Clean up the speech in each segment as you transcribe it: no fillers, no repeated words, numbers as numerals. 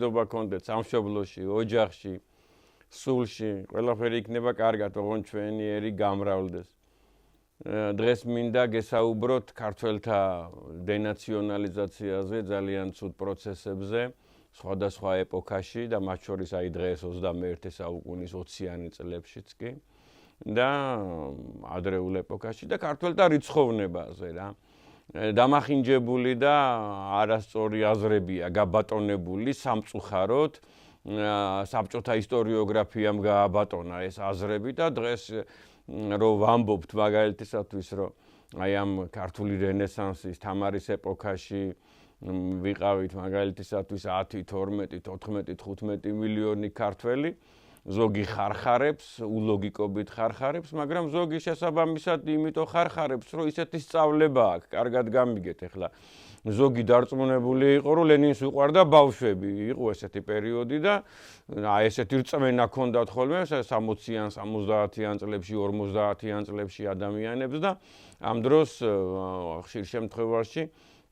ზობა კონდეთ სამშობლოში, ოჯახში, სულში, ყველაფერი იქნება კარგად, ოღონდ ჩვენიერი გამრავლდეს. დღეს მინდა გესაუბროთ ქართველთა დენაციონალიზაციაზე, ძალიან ცუდ პროცესებზე, სხვადასხვა ეპოქაში და მათ შორის აი დღეს 21 საუკუნის 20-იანი წლებშიც კი და ადრეულ ეპოქაში და ქართველთა რიცხოვნებაზე რა. დამახინჯებული და არასწორი აზრებია გაბატონებული სამწუხაროდ საბჭოთა ისტორიოგრაფიამ გააბატონა ეს აზრები და დღეს რომ ვამბობთ მაგალითისათვის რომ აი ამ ქართული რენესანსის თამარის ეპოქაში ვიყავით მაგალითისათვის 10, 12, 14, 15 მილიონი ქართველი ზოგი ხარხარებს, ულოგიკობით ხარხარებს, მაგრამ ზოგი შესაბამისად იმიტომ ხარხარებს, რომ ისეთი სწავლება აქვს, კარგად გამიგეთ ახლა. ზოგი დარწმუნებული იყო, რომ ლენინს უყვარდა ბავშვები, იყო ესეთი პერიოდი და აი ესეთი რწმენა ჰქონდათ ხოლმე 60-იან, 70-იან წლებში, 50-იან წლებში ადამიანებს და ამ დროს ხშირ შემთხვევაში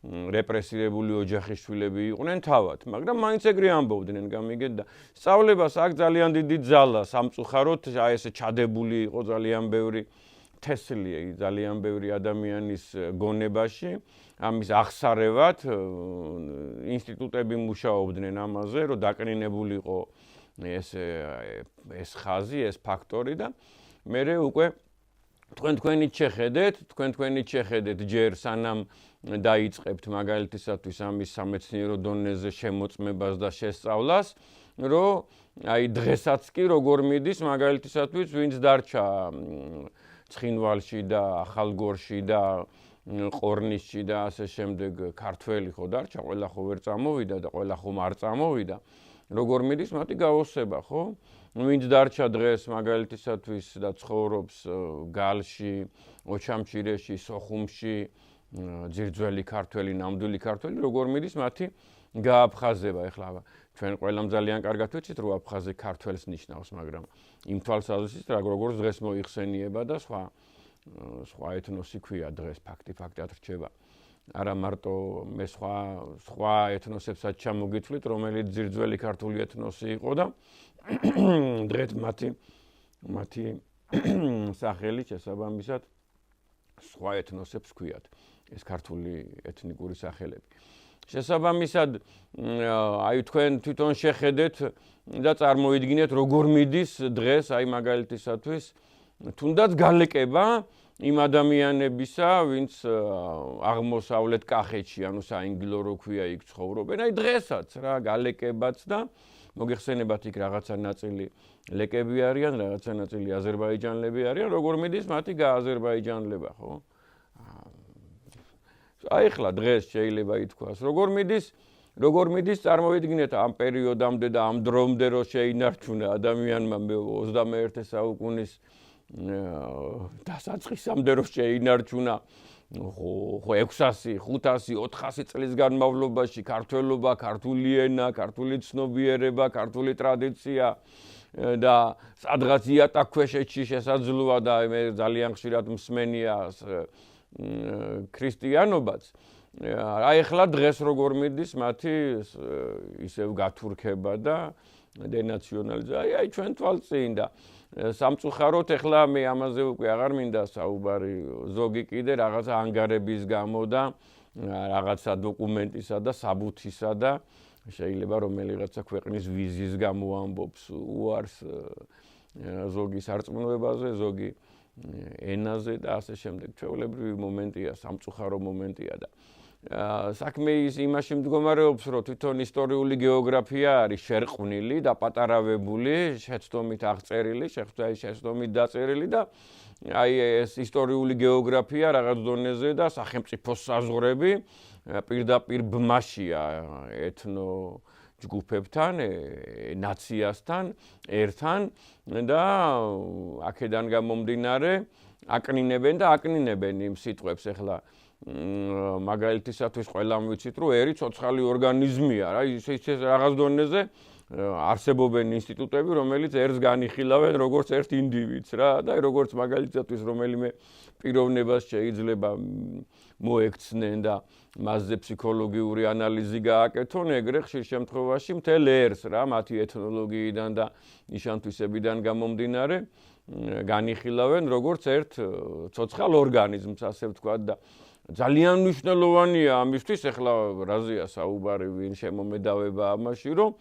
რეპრესირებული ოჯახის შვილები იყვნენ თავად, მაგრამ მაინც ეგრე ამბობდნენ, გამიგეთ და სწავლებას აქ ძალიან დიდი ძალა სამწუხაროდ აი ესე ჩადებული იყო ძალიან ბევრი თესლი, ძალიან ბევრი ადამიანის გონებაში, ამის აღსარევად ინსტიტუტები მუშაობდნენ ამაზე, რომ დაკნინებულიყო ეს ხაზი, ეს ფაქტორი და მერე უკვე თქვენით შეხედეთ ჯერ სანამ დაიწყებთ მაგალითისათვის ამის სამეცნიერო დონეზე შემოწმებას და შესწავლას, რომ აი დღესაც კი როგორ მიდის მაგალითისათვის ვინც დარჩა ცხინვალში და ახალგორში და ყორნისში და ასე შემდეგ ქართველი ხო დარჩა, ყველა ხო ვერ წამოვიდა და ყველა ხომ არ წამოვიდა. როგორ მიდის მათი გაოსება, ხო? ვინც დარჩა დღეს მაგალითისათვის და ცხოვრობს გალში, ოჩამჩირეში, სოხუმში, ძირძველი ქართველი, ნამდვილი ქართველი, როგორ მიდის მათი გააფხაზება. ეხლა ჩვენ ყველამ ძალიან კარგად ვიცით, რომ აფხაზი ქართველს ნიშნავს, მაგრამ იმ თვალსაზრისით როგორც დღეს მოიხსენიება და სხვა ეთნოსი ქვია დღეს ფაქტად რჩება. არა მარტო მე სხვა ეთნოსებსაც ჩამოგითვლით, რომელიც ძირძველი ქართული ეთნოსი იყო და დღეს მათი სახელი შესაბამისად სხვა ეთნოსებს ქვიათ. ეს ქართული ეთნიკური სახელები. შესაბამისად, აი თქვენ თვითონ შეხედეთ და წარმოიდგინეთ, როგორ მიდის დღეს აი მაგალითისათვის თუნდაც გალეკება იმ ადამიანებისა, ვინც აღმოსავლეთ კახეთში, ანუ საინგილო რო ქვია იქ ცხოვრობენ, აი დღესაც რა გალეკებაც და მოგეხსენებათ იქ რაღაცა ნაწილი ლეკები არიან, რაღაცა ნაწილი აზერბაიჯანელები არიან, როგორ მიდის მათი გააზერბაიჯანლება, ხო? აი ხლა დღეს შეიძლება ითქვას, როგორ მიდის წარმოვიდგინეთ ამ პერიოდამდე და ამ დრომდე რო შეინარჩუნა ადამიანმა 21 საუკუნის დასაწყისამდე რო შეინარჩუნა ხო 600, 500, 400 წლის განმავლობაში ქართველობა, ქართული ენა, ქართული ცნობიერება, ქართული ტრადიცია და სადღაც იატაკქვეშეთში შესაძლოა და მე ძალიან ხშირად მსმენია ქრისტიანობაც. აი ახლა დღეს როგორ მიდის მათი ისევ გათურქება და დენაციონალიზაცია, აი ჩვენ თვალწინ და სამწუხაროდ ახლა მე ამაზე უკვე აღარ მინდა საუბარი, ზოგი კიდე რაღაცა ანგარების გამო და რაღაცა დოკუმენტისა და საბუთისა და შეიძლება რომელიღაცა ქვეყნის ვიზის გამო ამბობს უარს ზოგი სარწმუნოებაზე, ზოგი ენაზე და ასე შემდეგ. ჩვეულებრივი მომენტია, სამწუხარო მომენტია და საქმე იმაში მდგომარეობს, რომ თვითონ ისტორიული გეოგრაფია არის შერყვნილი და პატარავებული, შეცდომით აღწერილი, შეცდომით დაწერილი და აი ეს ისტორიული გეოგრაფია რაღაც დონეზე და სახელმწიფოს საზღვრები პირდაპირ ბმაშია ეთნო ჯგუფებთან, ნაციასთან, ერთან და აქედან გამომდინარე აკნინებენ იმ სიტყვებს ახლა მაგალითისათვის ყველამ ვიცით, რომ ერი ცოცხალი ორგანიზმია რა, ის რაღაც დონეზე არსებობენ ინსტიტუტები, რომელიც ერთს განიხილავენ როგორც ერთ ინდივიდს რა და როგორც მაგალითად რომელიმე პიროვნებას შეიძლება მოექცნენ და მასზე ფსიქოლოგიური ანალიზი გააკეთონ, ეგრე ხშირ შემთხვევაში მთელ ერს რა, მათი ეთნოლოგიიდან და ნიშან-თვისებიდან გამომდინარე განიხილავენ როგორც ერთ ცოცხალ ორგანიზმს, ასე ვთქვათ და ძალიან მნიშვნელოვანია ამისთვის, ახლა რაზეა საუბარი, ვინ შემომედავება ამაში, რომ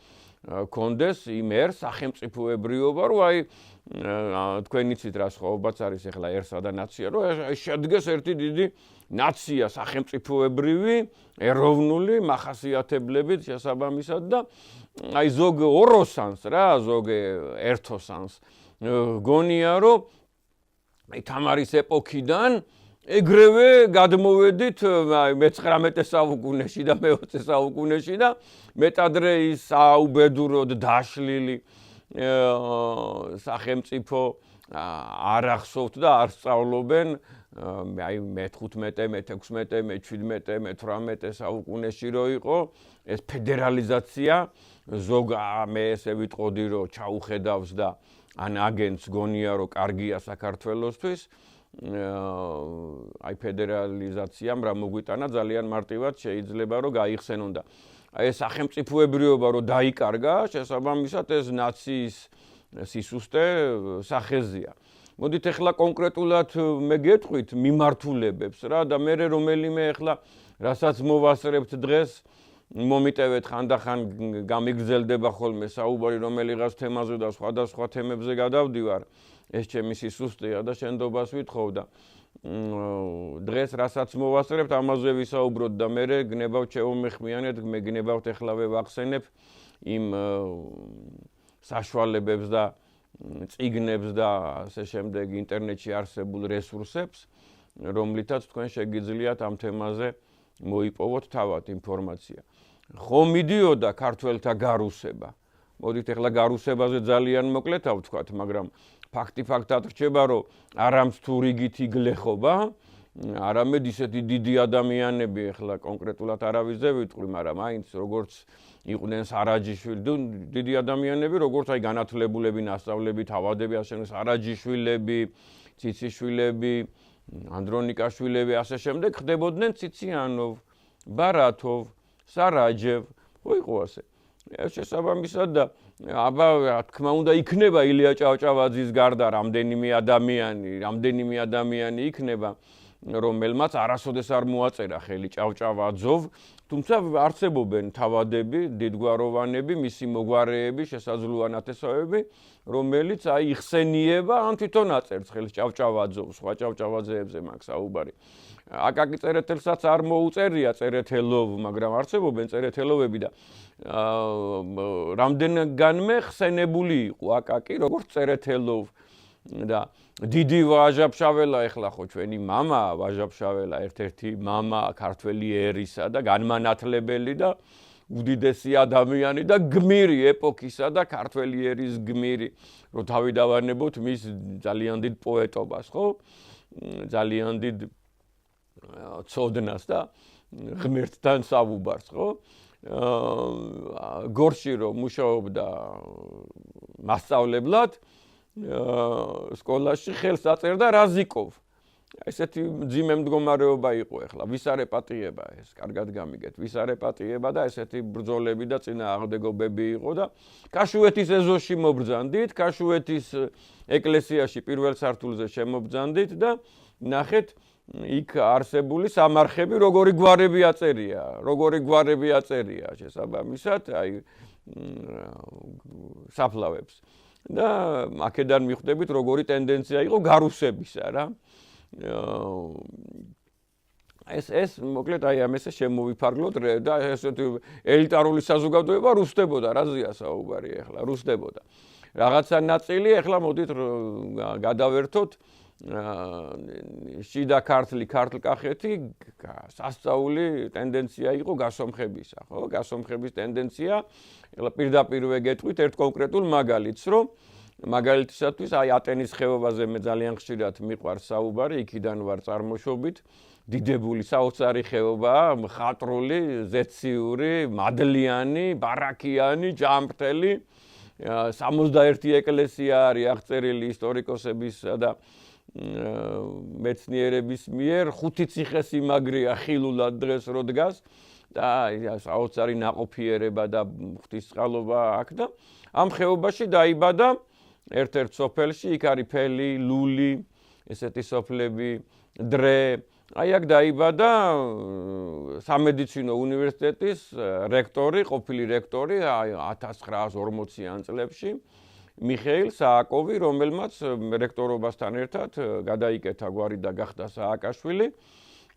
კონდეს იმ ერს სახელმწიფოებრიობა, რომ აი თქვენ იცით რა სხვაობაც არის ახლაერსა და ნაცია, რომ შედგეს ერთი დიდი ნაცია სახელმწიფოებრივი, ეროვნული მახასიათებლებით შესაბამისად და აი ზოგ ოროსანს რა, ზოგ ერთოსანს გონია, რომ აი თამარის ეპოქიდან ეგრევე გადმოვედით მე-19 საუკუნეში და მე-20 საუკუნეში და მეტადრე ის აუბედუროდ დაშლილი სახელმწიფო არ ახსოვთ და არ სწავლობენ აი მე-15, მე-16, მე-17, მე-18 საუკუნეში რო იყო ეს ფედერალიზაცია ზოგ მე ესე ვიტყოდი რომ ჩაუხედავს და ან აგენტს გონია რომ კარგია საქართველოსთვის აი ფედერალიზაციამ რა მოგვიტანა ძალიან მარტივად შეიძლება რომ გაიხსენონ და აი ეს სახელმწიფოებრიობა რომ დაიკარგა შესაბამისად ეს ნაციის სისუსტე სახეზია. მოდით ახლა კონკრეტულად მე გეტყვით მიმართულებებს რა და მე რომელიმე ახლა რასაც მოვასწრებთ დღეს მომიტევეთ ხანდახან გამიგრძელდება ხოლმე საუბარი რომელიღაც თემაზე და სხვადასხვა თემებზე გადავდივარ ეს ჩემი სისუსტეა და შენდობას ვითხოვ და დღეს რასაც მოვასწრებთ ამაზე ვისაუბროთ და მე გნებავთ შევომეხმიანეთ მე გნებავთ ეხლავე ვახსენებ იმ საშუალებებს და წიგნებს და ასე შემდეგ ინტერნეტში არსებულ რესურსებს რომლითაც თქვენ შეგიძლიათ ამ თემაზე მოიპოვოთ თავად ინფორმაცია. ხო მიდიოდა ქართველთა გარუსება. მოდით ახლა გარუსებაზე ძალიან მოკლედ ავთქვათ, მაგრამ ფაქტი ფაქტად რჩება, რომ არამც თუ რიგითი გლეხობა, არამედ ისეთი დიდი ადამიანები, ახლა კონკრეტულად არავისზე ვიტყვი, მაგრამ მაინც როგორც იყვნენ სარაჯიშვილი, დიდი ადამიანები, როგორც აი განათლებულები, ნასწავლები, თავადები, ასე სარაჯიშვილები, ციციშვილები, ანდრონიკაშვილები, ასე შემდეგ ხდებოდნენ ციციანოვ, ბარათოვ, სარაჯევ, ხო იყო ასე. ეს შესაბამისად და აბა რა თქმა უნდა იქნება ილია ჭავჭავაძის გარდა რამდენიმე ადამიანი იქნება რომელმაც არასოდეს არ მოაწერა ხელი ჭავჭავაძოვ, თუმცა არსებობენ თავადები, დიდგვაროვანები, მისი მოგვარეები, შესაძლოა ნათესავები, რომელიც აი იხსენიება ან თვითონ აწერს ხელს ჭავჭავაძოვ, სხვა ჭავჭავაძეებზე მაქვს საუბარი. აკაკი წერეთელსაც არ მოუწერია წერეთელოვ, მაგრამ არსებობენ წერეთელოვები და რამდენგანმე ხსენებული იყო აკაკი, როგორც წერეთელოვ და დიდი ვაჟა-ფშაველა ეხლა ხო ჩვენი მამა ვაჟა-ფშაველა ერთ-ერთი მამა ქართველი ერისა და განმანათლებელი და უდიდესი ადამიანი და გმირი ეპოქისა და ქართველი ერის გმირი, რომ თავი დავანებოთ მის ძალიან დიდ პოეტობას, ხო? ძალიან დიდ ცოდნას და ღმერთთან საუბარს, ხო? გორში რომ მუშაობდა მასწავლებლად სკოლაში ხელს აწერდა რაზიკოვ. ესეთი მძიმე მდგომარეობა იყო ახლა. ვის არ ეპატიება ეს, კარგად გამიგეთ. ვის არ ეპატიება და ესეთი ბრძოლები და წინააღმდეგობები იყო და კაშუეთის ეზოში მობრძანდით, კაშუეთის ეკლესიაში პირველ სართულზე შემობრძანდით და ნახეთ იქ არსებული სამარხები როგორი გვარები აწერია შესაბამისად აი საფლავებს და აქედან მიხვდებით როგორი ტენდენცია იყო გარუსებისა რა ეს მოკლედ აი ამასე შემოვიფარგლოთ და ესეთი ელიტარული საზოგადოება რუსდებოდა რაზეა საუბარი ახლა რუსდებოდა რაღაცა ნაწილი ახლა მოდით გადავერთოთ შიდა ქართლ-კახეთი სასწაული ტენდენცია იყო გასომხებისა, ხო? გასომხების ტენდენცია, ეხლა პირდაპირ გეტყვით ერთ კონკრეტულ მაგალითს, რომ მაგალითისათვის აი ატენის ხეობაზე მე ძალიან ხშირად მიყვარს საუბარი, იქიდან ვარ წარმოშობით დიდებული საოცარი ხეობაა, მხატვრული, ზეციური, მადლიანი, ბარაკიანი, ჯამრთელი. 61 ეკლესია არის აღწერილი ისტორიკოსებისა და მეცნიერების მიერ, 5 ციხესიმაგრეა ხილულად დღეს რო დგას და საოცარი ნაყოფიერება და ღვთისწყალობა აქ და ამ ხეობაში დაიბადა ერთ-ერთ სოფელში, იქ არის ფელი, ლული, ესეთი სოფლები, დრე. აი აქ დაიბადა სამედიცინო უნივერსიტეტის რექტორი, ყოფილი რექტორი 1940-იან წლებში მიხეილ სააკოვი, რომელმაც რექტორობასთან ერთად გადაიკეთა გვარი და გახდა სააკაშვილი.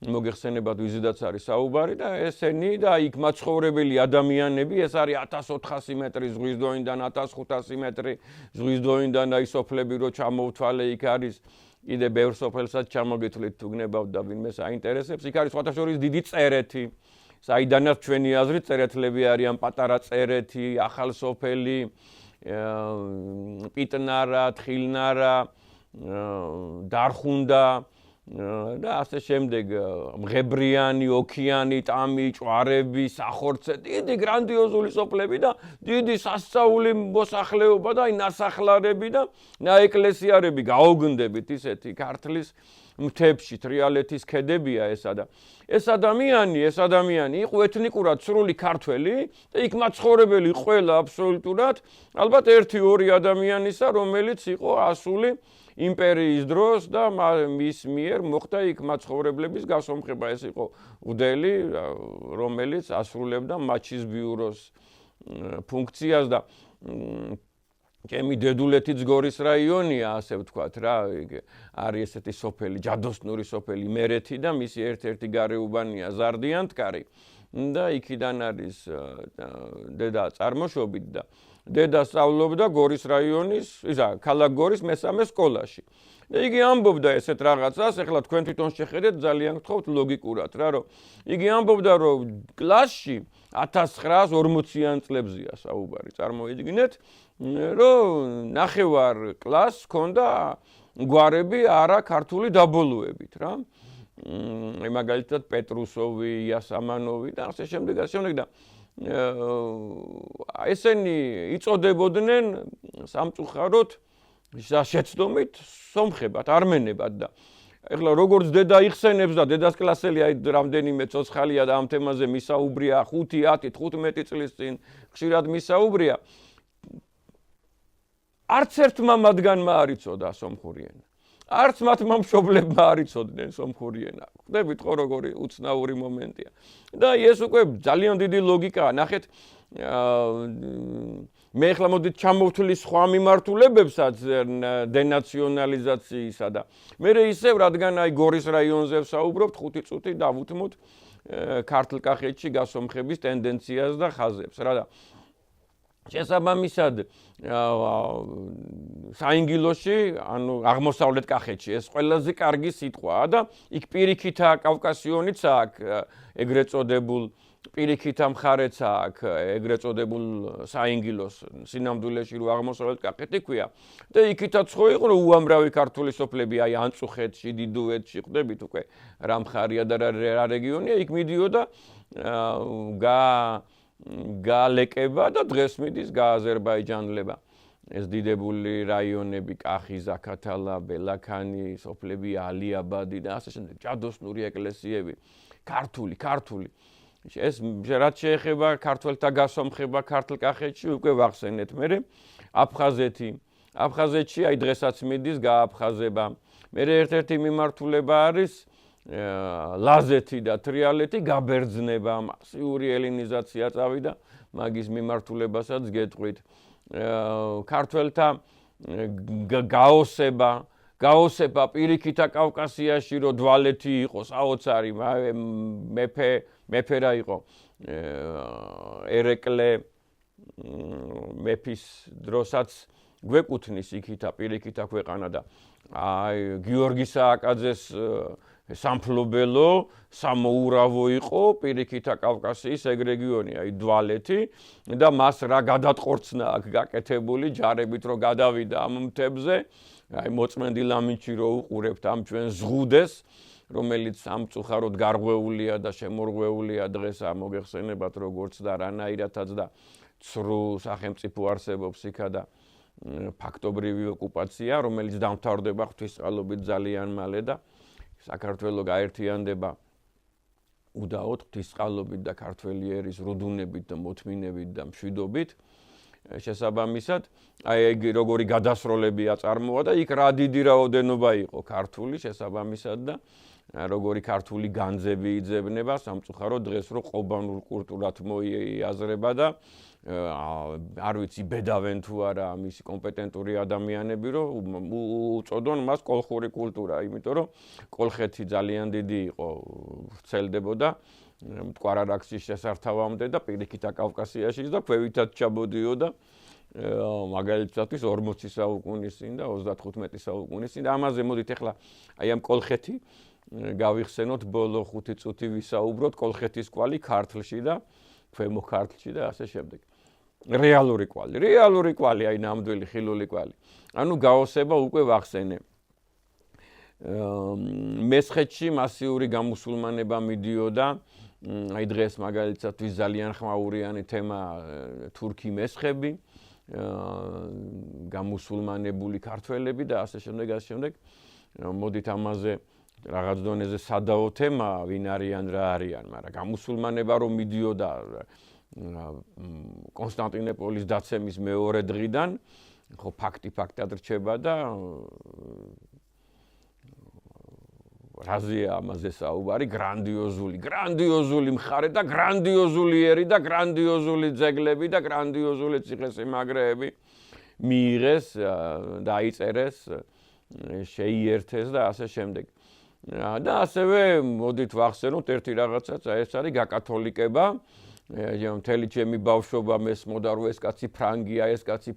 მოგეხსენებათ ვიზედაც არის საუბარი და ესენი და იქ მაცხოვრებელი ადამიანები, ეს არის 1400 მეტრი ზღვის დონიდან 1500 მეტრი ზღვის დონიდან და ის სოფლები რო ჩამოვთვალე, იქ არის კიდე ბევრ სოფელსაც ჩამოგეთვლით თუ გნებავთ და ვინმე საინტერესებს. იქ არის სხვათა შორის დიდი წერეთი, საიდანაც ჩვენი აზრით წერეთლები არიან პატარა წერეთი, ახალსოფელი, პიტნარა, თხილნარა, დარხუნდა და ასე შემდეგ, მღებრიანი, ოკიანი, ტამი, ჭვარები, სახორცე, დიდი გრანდიოზული სოფლები და დიდი სასწაული მოსახლეობა და ნასახლარები და ნაეკლესიარები გაოგნდებით ისეთი ქართლის მთებში, თრიალეთის ქედებია ესა და ეს ადამიანი იყო ეთნიკურად სრული ქართველი და იქ მაცხოვრებელი ყველა აბსოლუტურად ალბათ 1-2 ადამიანისა, რომელიც იყო ასული იმპერიის დროს და მის მიერ მოხდა იქ მაცხოვრებლების გასომხება. ეს იყო უდელი, რომელიც ასრულებდა მაჩის ბიუროს ფუნქციას და ჩემი დედულეთიც გორის რაიონია, ასე ვთქვათ რა, არის ესეთი სოფელი, ჯადოსნური სოფელი მერეთი და მისი ერთ-ერთი გარეუბანია ზარდიანთკარი და იქიდან არის დედა წარმოშობით და დედა სწავლობდა გორის რაიონის, ქალაქ გორის მესამე სკოლაში. და იგი ამბობდა ესეთ რაღაცას, ეხლა თქვენ თვითონ შეხედეთ, ძალიან გთხოვთ ლოგიკურად რა, რომ იგი ამბობდა, რომ კლასში 1940-იან წლებზეა საუბარი, წარმოიდგინეთ, რომ ნახევარ კლასს ჰქონდა გვარები არა ქართული დაბოლოებით რა. მაგალითად პეტრუსოვი, იასამანოვი და ასე შემდეგ და ესენი იწოდებოდნენ სამწუხაროდ შეცდომით სომხებად, არმენებად და ეხლა როგორც დედა იხსენებს და დედას კლასელი აი რამდენიმე ცოცხალია და ამ თემაზე მისაუბრია 5, 10, 15 წლის წინ ხშირად მისაუბრია. არც ერთმა მათგანმა არ იცოდა სომხური ენა. არც მათმა მშობლებმა არ იცოდნენ სომხური ენა. ხვდებით ხო როგორი უცნაური მომენტია. და ეს უკვე ძალიან დიდი ლოგიკაა. ნახეთ, მე ახლა მოდით ჩამოვთვლი სხვა მიმართულებებსაც დენაციონალიზაციისა და მე ისევ რადგან აი გორის რაიონზე ვსაუბრობთ 5 წუთი დავუთმოთ ქართლ-კახეთში გასომხების ტენდენციას და ხაზებს რა და შესაბამისად საინგილოში, ანუ აღმოსავლეთ კახეთში ეს ყველაზე კარგი სიტყვაა და იქ პირიქითა კავკასიონიც აქვს ეგრეთ წოდებულ პირიქითა მხარეც აქვს ეგრეთ წოდებულ საინგილოს სინამდვილეში რო აღმოსავლეთ კახეთი ქვია და იქითაც ხო იყო რომ უამრავი ქართული სოფლები აი ანწუხეთში, დიდუეთში ხვდებით უკვე რა მხარია და რა რეგიონია იქ მიდიოდა გალეკება და დღეს მიდის გააზერბაიჯანლება. ეს დიდებული რაიონები, კახი, ზაქათალა, ბელაქანი, სოფლები, ალიაბადი და ასე შემდეგ, ჯადოსნური ეკლესიები, ქართული. ეს რაც შეეხება ქართველთა გასომხება ქართლ-კახეთში, უკვე ვახსენეთ მერე. აფხაზეთში აი დღესაც მიდის გააფხაზება. მერე ერთ-ერთი მიმართულება არის ლაზეთი და თრიალეთი გაბერძნება, მასიური ელინიზაცია წავიდა, მაგის მიმართულებასაც გეტყვით. ქართველთა გაოსება პირიქითა კავკასიაში რო დვალეთი იყო საოცარი მეფე რა იყო ერეკლე მეფის დროსაც გვეკუთვნის იქითა პირიქითა ქვეყანა და აი გიორგი სააკაძეს სამფლობელო სამოურავო იყო პირიქითა კავკასიის ეგ რეგიონი აი დვალეთი და მას რა გადატყორცნა აქ გაკეთებული ჯარებით რო გადავიდა ამ მთებზე აი მოწმენდი ლამინჩი რო უყურებთ ამ ჩვენ ზღუდეს რომელიც სამწუხაროდ გარღვეულია და შემორღვეულია დღეს მოგეხსენებათ როგორც და რანაირადაც და ცრუ სახელმწიფო არსებობს იქა და ფაქტობრივი ოკუპაცია, რომელიც დამთავრდება ღვთისწყალობით ძალიან მალე და საქართველო გაერთიანდება უდაოდ ღვთისწყალობით და ქართველი ერის რუდუნებით და მოთმინებით და მშვიდობით. შესაბამისად, აი როგორი გადასროლები აწარმოა და იქ რა დიდი რაოდენობა იყო ქართული შესაბამისად და როგორი ქართული განძები იძებნება სამწუხაროდ დღეს რო ყობანურ კულტურად მოიაზრება და არ ვიცი ბედავენ თუ არა მისი კომპეტენტური ადამიანები რომ უწოდონ მას კოლხური კულტურა, იმიტომ რომ კოლხეთი ძალიან დიდი იყო ვრცელდებოდა მტკვარ-არაქსის შესართავამდე და პირიქით კავკასიაში და ქვევითაც ჩაბოდიოდა მაგალითად 40 საუკუნის წინ და 35 საუკუნის წინ და ამაზე მოდით ახლა აი ამ კოლხეთი გავიხსენოთ ბოლო 5 წუთი ვისაუბროთ კოლხეთის კვალი ქართლში და ქვემო ქართლში და ასე შემდეგ. რეალური კვალი, აი ნამდვილი ხილული კვალი. ანუ გაოსება უკვე ვახსენე. მესხეთში მასიური გამუსულმანება მიდიოდა, აი დღეს მაგალითად ძალიან ხმაურიანი თემა თურქი მესხები, გამუსულმანებული ქართველები და ასე შემდეგ. მოდით ამაზე რაღაც დონეზე სადაო თემა ვინ არიან რა არიან, მაგრამ გამუსულმანება რომ მიდიოდა კონსტანტინოპოლის დაცემის მეორე დღიდან, ხო ფაქტად რჩება და რაზეა ამაზე საუბარი, გრანდიოზული მხარე და გრანდიოზული ერი და გრანდიოზული ძეგლები და გრანდიოზული ციხესიმაგრეები მიიღეს, დაიწერეს, შეიერთეს და ასე შემდეგ. და ასევე მოდით ვახსენოთ ერთი რაღაცაც, ეს არის გაკათოლიკება. მთელი ჩემი ბავშვობა მესმოდა რომ ეს კაცი ფრანგია, ეს კაცი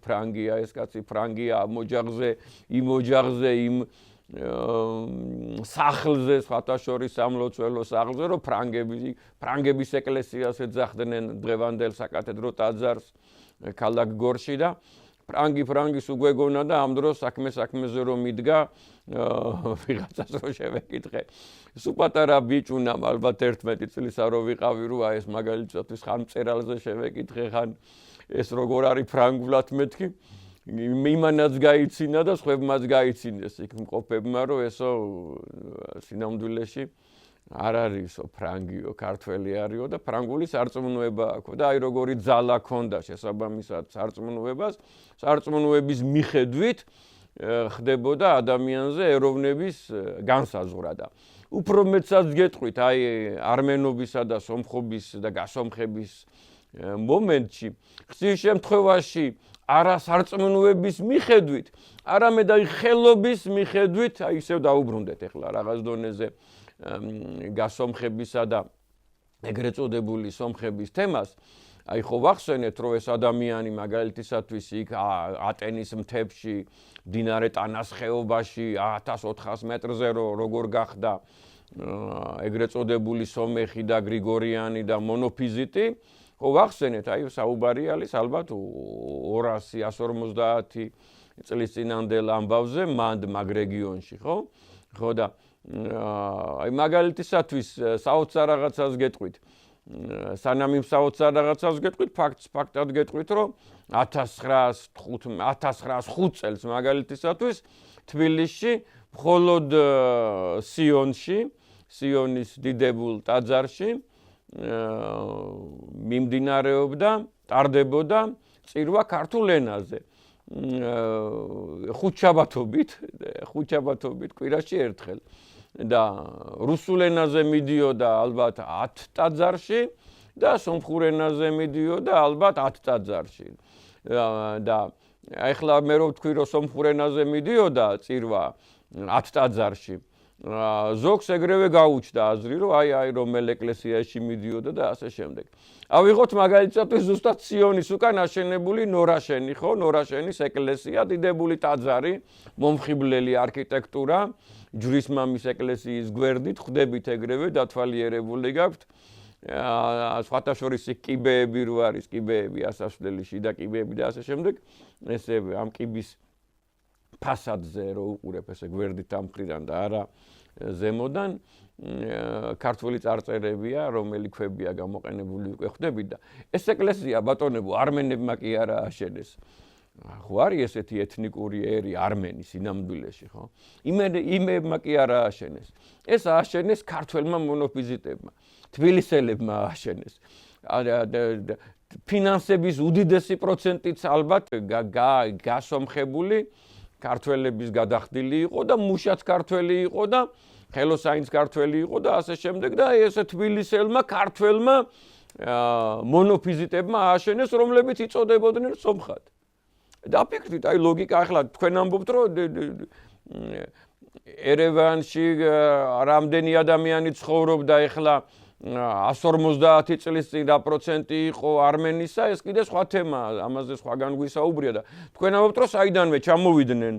იმ ოჯახზე, იმ სახლზე, სხვათა შორის სამლოცველო სახლზე, რომ ფრანგების ეკლესიას ეძახდნენ დღევანდელ საკათედრო ტაძარს ქალაქ გორში და ფრანგის უგვეგონა და ამ დროს საქმეზე რომ მიდგა ვიღაცას რო შევეკითხე. სულ პატარა ბიჭუნამ ალბათ 11 წლის რო ვიყავი რომ აი ეს მაგალითად ხანმწერალზე შევეკითხე ხან ეს როგორ არის ფრანგულად მეთქი იმანაც გაიცინა და სხვებმაც გაიცინეს იქ მყოფებმა რომ ესო სინამდვილეში არ არისო ფრანგიო, ქართველი არისო და ფრანგული სარწმუნოება აქვს და აი როგორი ძალა ქონდა შესაბამისად სარწმუნოების მიხედვით ხდებოდა ადამიანზე ეროვნების განსაზღვრა და უფრო მეცაც გეტყვით აი არმენობისა და სომხობის და გასომხების მომენტში ხშირ შემთხვევაში არა სარწმუნოების მიხედვით, არამედ აი ხელობის მიხედვით აი ისევ დაუბრუნდეთ ახლა რაღაც დონეზე გასომხებისა და ეგრეთ წოდებული სომხების თემას. აი ხო ვახსენეთ რომ ეს ადამიანი მაგალითისათვის იქ ატენის მთებში, მდინარე ტანას ხეობაში 1400 მეტრზე როგორ გახდა ეგრეთ წოდებული სომეხი და გრიგორიანი და მონოფიზიტი, ხო ვახსენეთ აი საუბარი არის ალბათ 200-150 წლის წინანდელ ამბავზე მაგ რეგიონში, ხო? ხო და აი მაგალითისათვის საოცარ რაღაცას გეტყვით. სანამ იმ საოცარ რაღაცას გეტყვით, ფაქტად გეტყვით, რომ 1905 წელს მაგალითისათვის თბილისში მხოლოდ სიონის დიდებულ ტაძარში მიმდინარეობდა, ტარდებოდა წირვა ქართულ ენაზე. ხუთშაბათობით კვირაში ერთხელ და რუსულ ენაზე მიდიოდა ალბათ 10 ტაძარში და სომხურ ენაზე მიდიოდა ალბათ 10 ტაძარში. და ახლა მე რო ვთქვი რომ სომხურ ენაზე მიდიოდა წირვა 10 ტაძარში. ზოგს ეგრევე გაუჩნდა აზრი რომ აი რომელ ეკლესიაში მიდიოდა და ასე შემდეგ. ავიღოთ მაგალითად ზუსტად სიონის უკან აშენებული ნორაშენი, ხო? ნორაშენის ეკლესია, დიდებული ტაძარი, მომხიბლელი არქიტექტურა, ჯვრისმამის ეკლესიის გვერდით, ხვდებით ეგრევე დათვალიერებული გაქვთ. სხვათა შორის კიბეები რო არის, კიბეები ასასვლელი, შიდა კიბეები და ასე შემდეგ. ესე ამ კიბის ფასადზე რო უყურებ ესე გვერდით ამ მხრიდან და არა ზემოდან ქართული წარწერებია, რომელი ქვებია გამოყენებული უკვე ხვდებით და ეს ეკლესია ბატონებო არმენებმა კი არა აშენეს. ხო არის ესეთი ეთნიკური ერი არმენი სინამდვილეში, ხო? იმებმა კი არა აშენეს. ეს ააშენეს ქართველმა მონოფიზიტებმა, თბილისელებმა ააშენეს. ფინანსების უდიდესი პროცენტიც ალბათ გასომხებული ქართველების გადახდილი იყო და მუშაც ქართველი იყო და ხელოსაინც ქართველი იყო და ასე შემდეგ და ეს თბილისელმა ქართველმა მონოფიზიტებმა ააშენეს, რომლებიც იწოდებოდნენ სომხად. დაფიქრდით, აი ლოგიკა ახლა თქვენ ამბობთ, რომ ერევანში რამდენი ადამიანი ცხოვრობდა ახლა 150 წლის წინ რა პროცენტი იყო არმენისა, ეს კიდე სხვა თემაა, ამაზე სხვაგან გვისაუბრია და თქვენ ამბობთ, რომ საიდანვე ჩამოვიდნენ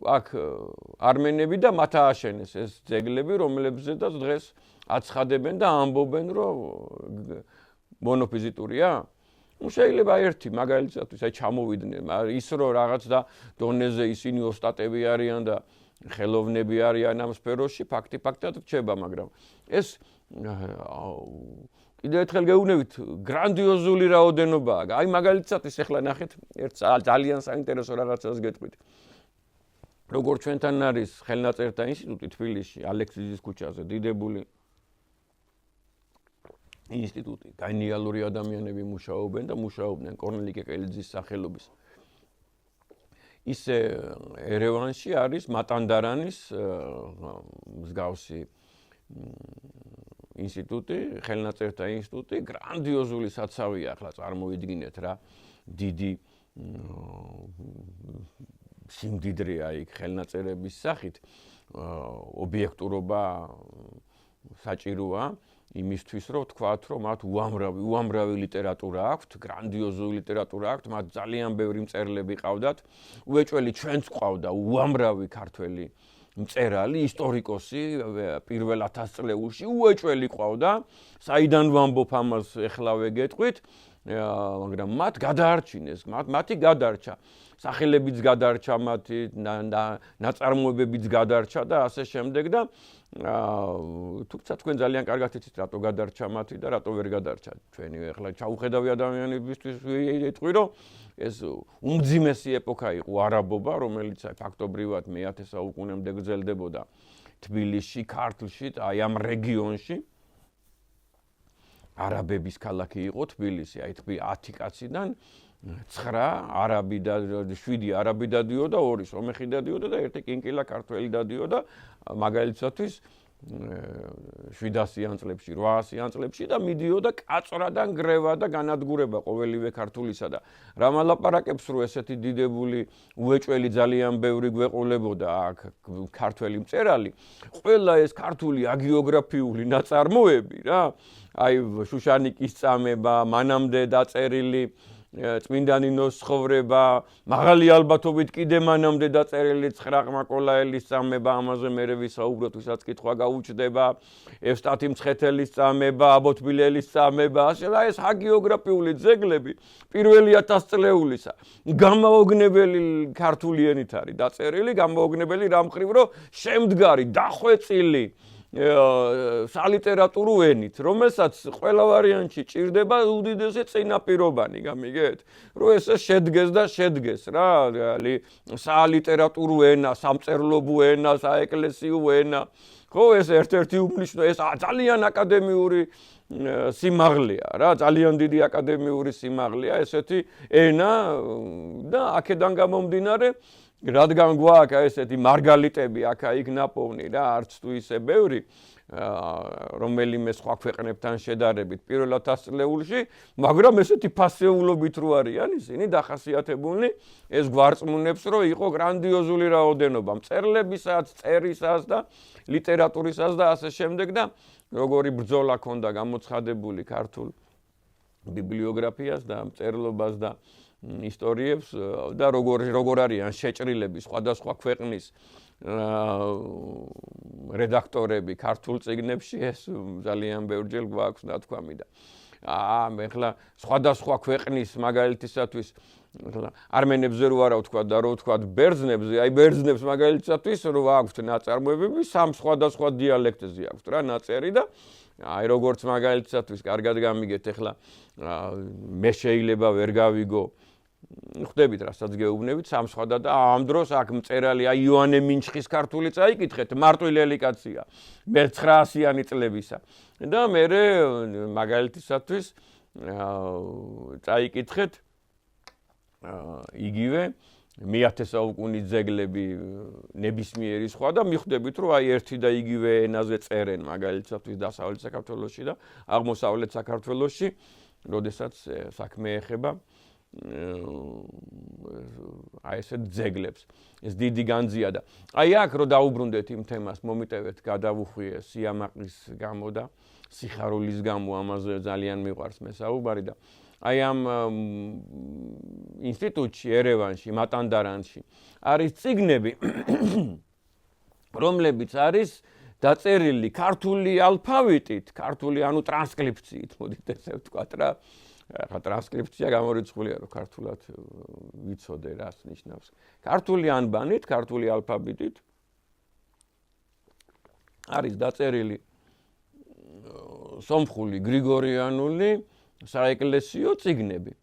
აქ არმენები და მათ ააშენეს ეს ძეგლები, რომლებზედაც დღეს აცხადებენ და ამბობენ, რომ მონოფიზიტურია. შეიძლება ერთი მაგალითად აი ჩამოვიდნენ, ის რომ რაღაც და დონეზე ისინი ოსტატები არიან და ხელოვნები არიან ამ სფეროში, ფაქტად რჩება, მაგრამ ეს კიდევ ერთხელ გეუბნებით, გრანდიოზული რაოდენობაა. აი მაგალითად ეხლა ნახეთ, ერთ ძალიან საინტერესო რაღაცას გეტყვით. როგორ ჩვენთან არის ხელნაწერთა ინსტიტუტი თბილისში, ალექსიზის ქუჩაზე, დიდებული ინსტიტუტი, გენიალური ადამიანები მუშაობენ და მუშაობდნენ კორნელი კეკელიძის სახელობის. ისე ერევანში არის მატანდარანის მსგავსი ინსტიტუტი, ხელნაწერთა ინსტიტუტი, გრანდიოზული საცავია, ახლა წარმოიდგინეთ რა, დიდი სიმდიდრეა იქ ხელნაწერების სახით, ობიექტურობა საჭიროა იმისთვის, რომ თქვათ, რომ მათ უამრავი ლიტერატურა აქვთ, გრანდიოზული ლიტერატურა აქვთ, მათ ძალიან ბევრი მწერლები ყავდათ, უეჭველი ჩვენც ყავდა უამრავი ქართველი მწერალი, ისტორიკოსი პირველ 1000 წლეულში უეჭველი ყავდა, საიდან ვამბობ ამას ეხლავე გეტყვით, მაგრამ მათ გადაარჩინეს, მათი გადარჩა, სახელებიც გადარჩა მათი, ნაწარმოებებიც გადარჩა და ასე შემდეგ და თუმცა თქვენ ძალიან კარგად იცით რატო გადარჩა მათი და რატო ვერ გადარჩა ჩვენი ეხლა ჩაუხედავი ადამიანებისთვის ეტყვი რომ ეს უმძიმესი ეპოქა იყო არაბობა, რომელიც ფაქტობრივად მე-10 საუკუნემდე გრძელდებოდა თბილისში, ქართლში, აი ამ რეგიონში. არაბების ქალაქი იყო თბილისი, აი 10 კაციდან 9 არაბი და 7 არაბი დადიოდა, 2 სომეხი დადიოდა და 1 კინკილა ქართველი დადიოდა, მაგალითად 700-იან წლებში, 800-იან წლებში და მიდიოდა კაწვრადან გრევა და განადგურება ყოველივე ქართულისა და რა მალაპარაკებს რომ ესეთი დიდებული უეჭველი ძალიან ბევრი გვეყოლებოდა აქ ქართველი მწერალი, ყველა ეს ქართული აგიოგრაფიული ნაწარმოები რა, აი შუშანიკის წამება, მანამდე დაწერილი წმინდა ნინოს ცხოვრება, მაღალი ალბათობით კიდე მანამდე დაწერილი 9 ყმაკოლაელის წამება, ამაზე მერე ვისაუბროთ, ვისაც კითხვა გაუჩნდება, ევსტათი მცხეთელის წამება, აბოთბილელის წამება, ასე და ეს ჰაგიოგრაფიული ძეგლები პირველი 1000 წლეულისა გამაოგნებელი ქართული ენით არის დაწერილი, გამაოგნებელი რამ ხრივ, რომ შემდგარი, დახვეწილი სალიტერატურო ენით, რომელსაც ყველა ვარიანტში ჭირდება უდიდესი წინაპირობანი, გამიგეთ? რომ ეს შედგეს რა, სალიტერატურო ენა, სამწერლობო ენა, საეკლესიო ენა. ხო, ეს ერთ-ერთი უმნიშვნელო, ეს ძალიან აკადემიური სიმაღლეა რა, ძალიან დიდი აკადემიური სიმაღლეა ესეთი ენა და აქედან გამომდინარე რადგან გვაქვს ესეთი მარგალიტები აქა-იქ ნაპოვნი რა, არც თუ ისე ბევრი, რომელიმე სხვა ქვეყნებთან შედარებით პირველ 1000 წლეულში, მაგრამ ესეთი ფასეულობით რო არიან ისინი დახასიათებულნი, ეს გვარწმუნებს, რომ იყო გრანდიოზული რაოდენობა მწერლებისაც, წერისას და ლიტერატურისას და ასე შემდეგ და როგორი ბრძოლა ქონდა გამოცხადებული ქართულ ბიბლიოგრაფიას და მწერლობას და ისტორიებს და როგორ არიან შეჭრილები სხვადასხვა ქვეყნის რედაქტორები ქართულ წიგნებში, ეს ძალიან ბევრჯერ გვაქვს ნათქვამი და ეხლა სხვადასხვა ქვეყნის მაგალითისათვის არმენებზე რო არა ვთქვა და რო ვთქვა ბერძნებზე, აი ბერძნებს მაგალითისათვის რო აქვთ ნაწარმოებები, სამ სხვადასხვა დიალექტზე აქვთ რა ნაწერი და აი როგორც მაგალითისათვის კარგად გამიგეთ ეხლა მე შეიძლება ვერ გავიგო ხვდებით რასაც გეუბნებით სამ სხვა და ამ დროს აქ მწერალი აი იოანე მინჩხის ქართული წაიკითხეთ მარტვილელი კაცია მე 900-იანი წლებისა და მე მაგალითისათვის წაიკითხეთ იგივე მე-10 საუკუნის ძეგლები ნებისმიერი სხვა და მიხვდებით რომ აი ერთი და იგივე ენაზე წერენ მაგალითისათვის დასავლეთ საქართველოში და აღმოსავლეთ საქართველოში როდესაც საქმე ეხება აი ესეთ ძეგლებს ეს დიდი განძია და აი აქ რო დაუბრუნდეთ იმ თემას მომიტევეთ გადავუხვიე სიამაყის გამო და სიხარულის გამო ამაზე ძალიან მიყვარს მე საუბარი და აი ამ ინსტიტუტში ერევანში მატანდარანში არის წიგნები რომლებიც არის დაწერილი ქართული ალფავიტით ქართული ანუ ტრანსკრიფციით მოდით ესე ვთქვათ რა ხა ტრანსკრიფცია გამორიცხულია რომ ქართულად ვიცოდე რას ნიშნავს ქართული ანბანით ქართული ალფაბეტით არის დაწერილი სომხური გრიგორიანული საეკლესიო წიგნები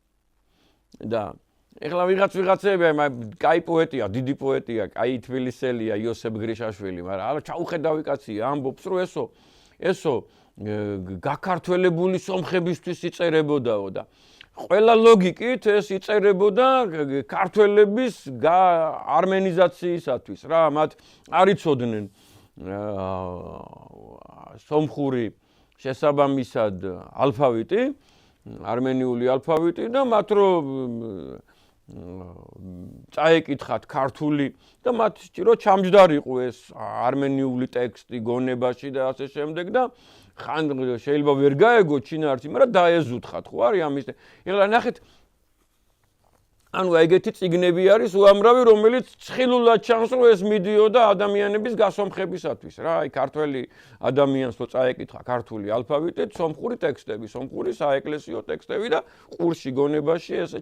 და ეხლა ვიღაცები კაი პოეტია დიდი პოეტია კაი თბილისელია იოსებ გრიშაშვილი მაგრამ ჩაუხედავი კაცია ამბობს რომ ესო გაქართველებული სომხებისთვის იწერებოდაო და ყველა ლოგიკით ეს იწერებოდა ქართველების არმენიზაციისათვის რა მათ არ იცოდნენ სომხური შესაბამისად ალფავიტი არმენიული ალფავიტი და მათ რო წაეკითხათ ქართული და მათ სჭირო ჩამჯდარიყო ეს არმენიული ტექსტი გონებაში და ასე შემდეგ და ხან შეიძლება ვერ გაეგო ჩინარცი, მაგრამ დაეზუთხათ ხო არის ამის ეხლა ნახეთ ანუ ეგეთი წიგნები არის უამრავი რომელიც ცხილულად ჩანს რომ ეს მიდიოდა ადამიანების გასომხებისათვის რა აი ქართველი ადამიანს რო წაეკითხა ქართული ალფავიტით სომხური ტექსტები სომხური საეკლესიო ტექსტები და ყურში გონებაში ეს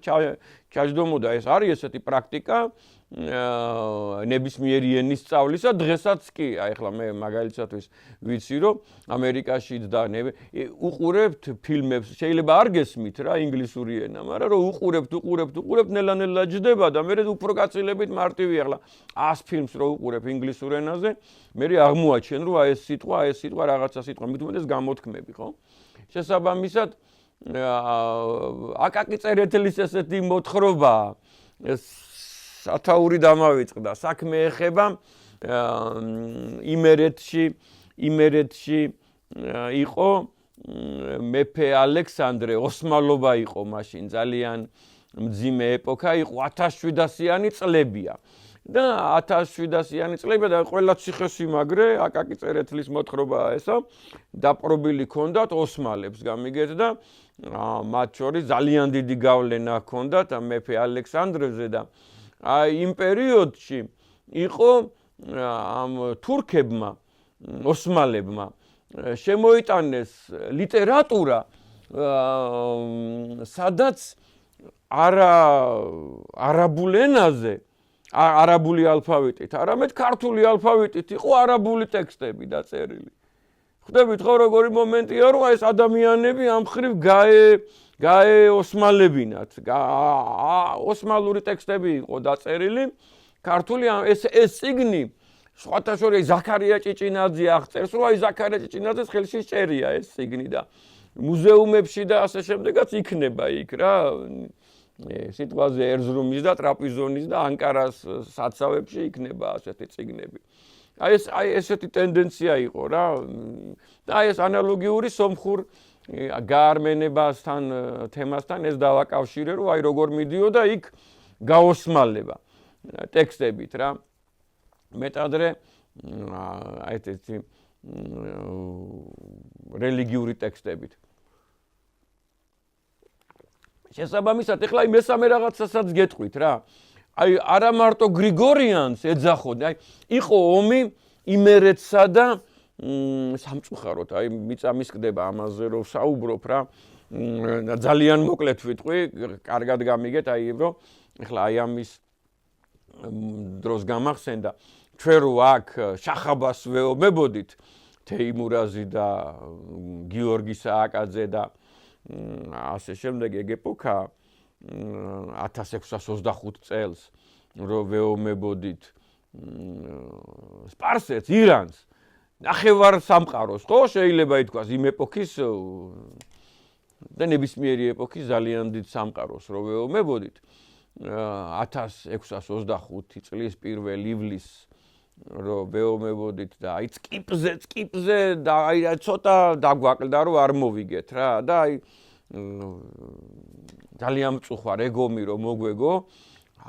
ჩაჯდომოდა ეს არის ესეთი პრაქტიკა ნებისმიერი ენის სწავლისა დღესაც კი აი ახლა მე მაგალითად ვიცი რომ ამერიკაშიც და უყურებთ ფილმებს შეიძლება არ გესმით რა ინგლისური ენა მაგრამ რომ უყურებთ ნელა ჯდება და მე უფრო გაცილებით მარტივი ახლა 100 ფილმს რო უყურებ ინგლისურ ენაზე მე აღმოაჩენ რომ ეს სიტყვა რაღაცა სიტყვა მithumedes გამოთქმები ხო შესაბამისად აკაკი წერეთლის ესეთი მოთხრობაა სათაური დამავიწყდა საქმე ეხება იმერეთში იყო მეფე ალექსანდრე ოსმალობა იყო მაშინ ძალიან მძიმე ეპოქა იყო 1700-იანი წლებია და 1700-იანი წლებია და ყველა ციხესიმაგრე აკაკი წერეთლის მოთხრობაა ესა დაპყრობილი ჰქონდათ ოსმალებს გამიგეთ და მათ შორის ძალიან დიდი გავლენა ჰქონდათ მეფე ალექსანდრეზე და აი იმ პერიოდში იყო ამ თურქებმა ოსმალებმა შემოიტანეს ლიტერატურა სადაც არაბულ ენაზე არაბული ალფავიტით არამედ ქართული ალფავიტით იყო არაბული ტექსტები დაწერილი ხვდებით ხო როგორი მომენტია რომ ეს ადამიანები ამ ხრივ გაე ოსმალებინათ ოსმალური ტექსტები იყო დაწერილი ქართული ეს წიგნი სხვათა შორის ზაქარია ჭიჭინაძე აღწერს რომ აი ზაქარია ჭიჭინაძეს ხელში წერია ეს წიგნი და მუზეუმებში და ასე შემდეგაც იქნება იქ რა სიტყვაზე ერზრუმის და ტრაპიზონის და ანკარას საცავებში იქნება ასეთი წიგნები აი ესეთი ტენდენცია იყო რა და ეს ანალოგიური სომხურ გაარმენებასთან თემასთან ეს დავაკავშირე რომ აი როგორ მიდიოდა იქ გაოსმალება ტექსტებით რა მეტადრე აი ესეთი რელიგიური ტექსტებით შესაბამისად ეხლა მესამე რაღაცასაც გეტყვით რა აი არა მარტო გრიგორიანს ეძახოდა აი იყო ომი იმერეთსა და სამწუხაროდ აი მიწამის კდება ამაზე რომ საუბრობ რა ძალიან მოკლედ ვიტყვი, კარგად გამიგეთ, რომ ეხლა აი ამის დროს გამახსენდა, ჩვენ რო აქ შახაბას ვეუბნებოდით, თეიმურაზი და გიორგი სააკაძე და ასე შემდეგ ეგ ეპოქა 1625 წელს რო ვეუბნებოდით სპარსეთს, ირანს, ნახევარ სამყაროს, ხო, შეიძლება ითქვას იმ ეპოქის და ნებისმიერი ეპოქის ძალიან დიდ სამყაროს რო ვეუბნებოდით 1625 წლის 1 ივლისს რო ვეუბნებოდით და აი წკიპზე და აი ცოტა დაგვაკლდა რომ არ მოვიგეთ რა და აი ძალიან მწუხვარ ეგომი რომ მოგვეგო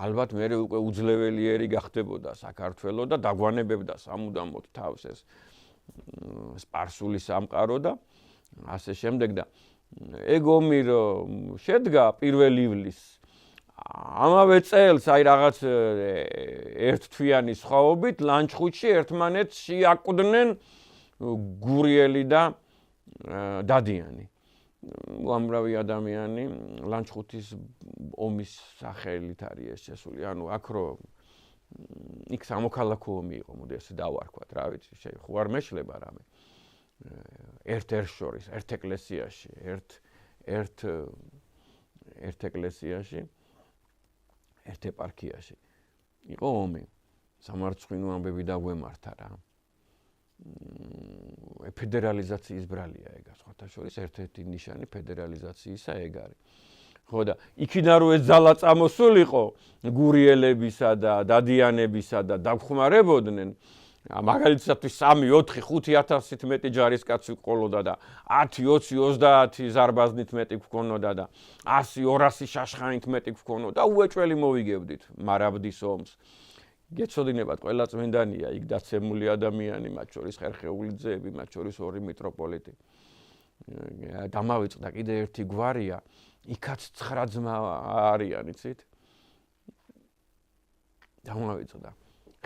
ალბათ მე უკვე უძლეველი გახდებოდა საქართველო და დაგვანებებდა სამუდამოდ თავს ეს სპარსული სამყარო და ასე შემდეგ და ეგომი რომ შედგა 1 ივლისს ამავე წელს აი რაღაც ერთთვიანი სხვაობით ლანჩხუთში ერთმანეთს შეაკვდნენ გურიელი და დადიანი. უამრავი ადამიანი ლანჩხუთის ომის სახელით არის ეს შესული. ანუ აქ რომ იქ სამოქალაქო ომი იყო, მოდი ასე დავარქვათ, რა ვიცი, ხო არ მეშლება რამე. ერთ შორის, ერთ ეკლესიაში, ერთ ეკლესიაში ერთ ეპარქიაში იყო ომი. სამარცხვინო ამბები დაგვემართა რა. ფედერალიზაციის ბრალია ეგ, სხვათა შორის ერთ-ერთი ნიშანი ფედერალიზაციისა ეგ არის. ხო და იქიდან რომ ეს ძალა წამოსულიყო გურიელებისა და დადიანებისა და დაგხმარებოდნენ მაგალითად 3-4-5000-ით მეტი ჯარისკაცი ყოლოდა და 10-20-30 ზარბაზნით მეტი გქონოდა და 100-200 შაშხანით მეტი გქონოდა და უეჭველი მოვიგებდით მარაბდის ომს. გეცოდინებათ ყველა წმინდანია იქ დაცემული ადამიანი, მათ შორის ხერხეული ძეები, მათ შორის 2 მიტროპოლიტი. დამავიწყდა კიდე ერთი გვარია, იქაც 9 ძმა არიან, იცით? დამავიწყდა.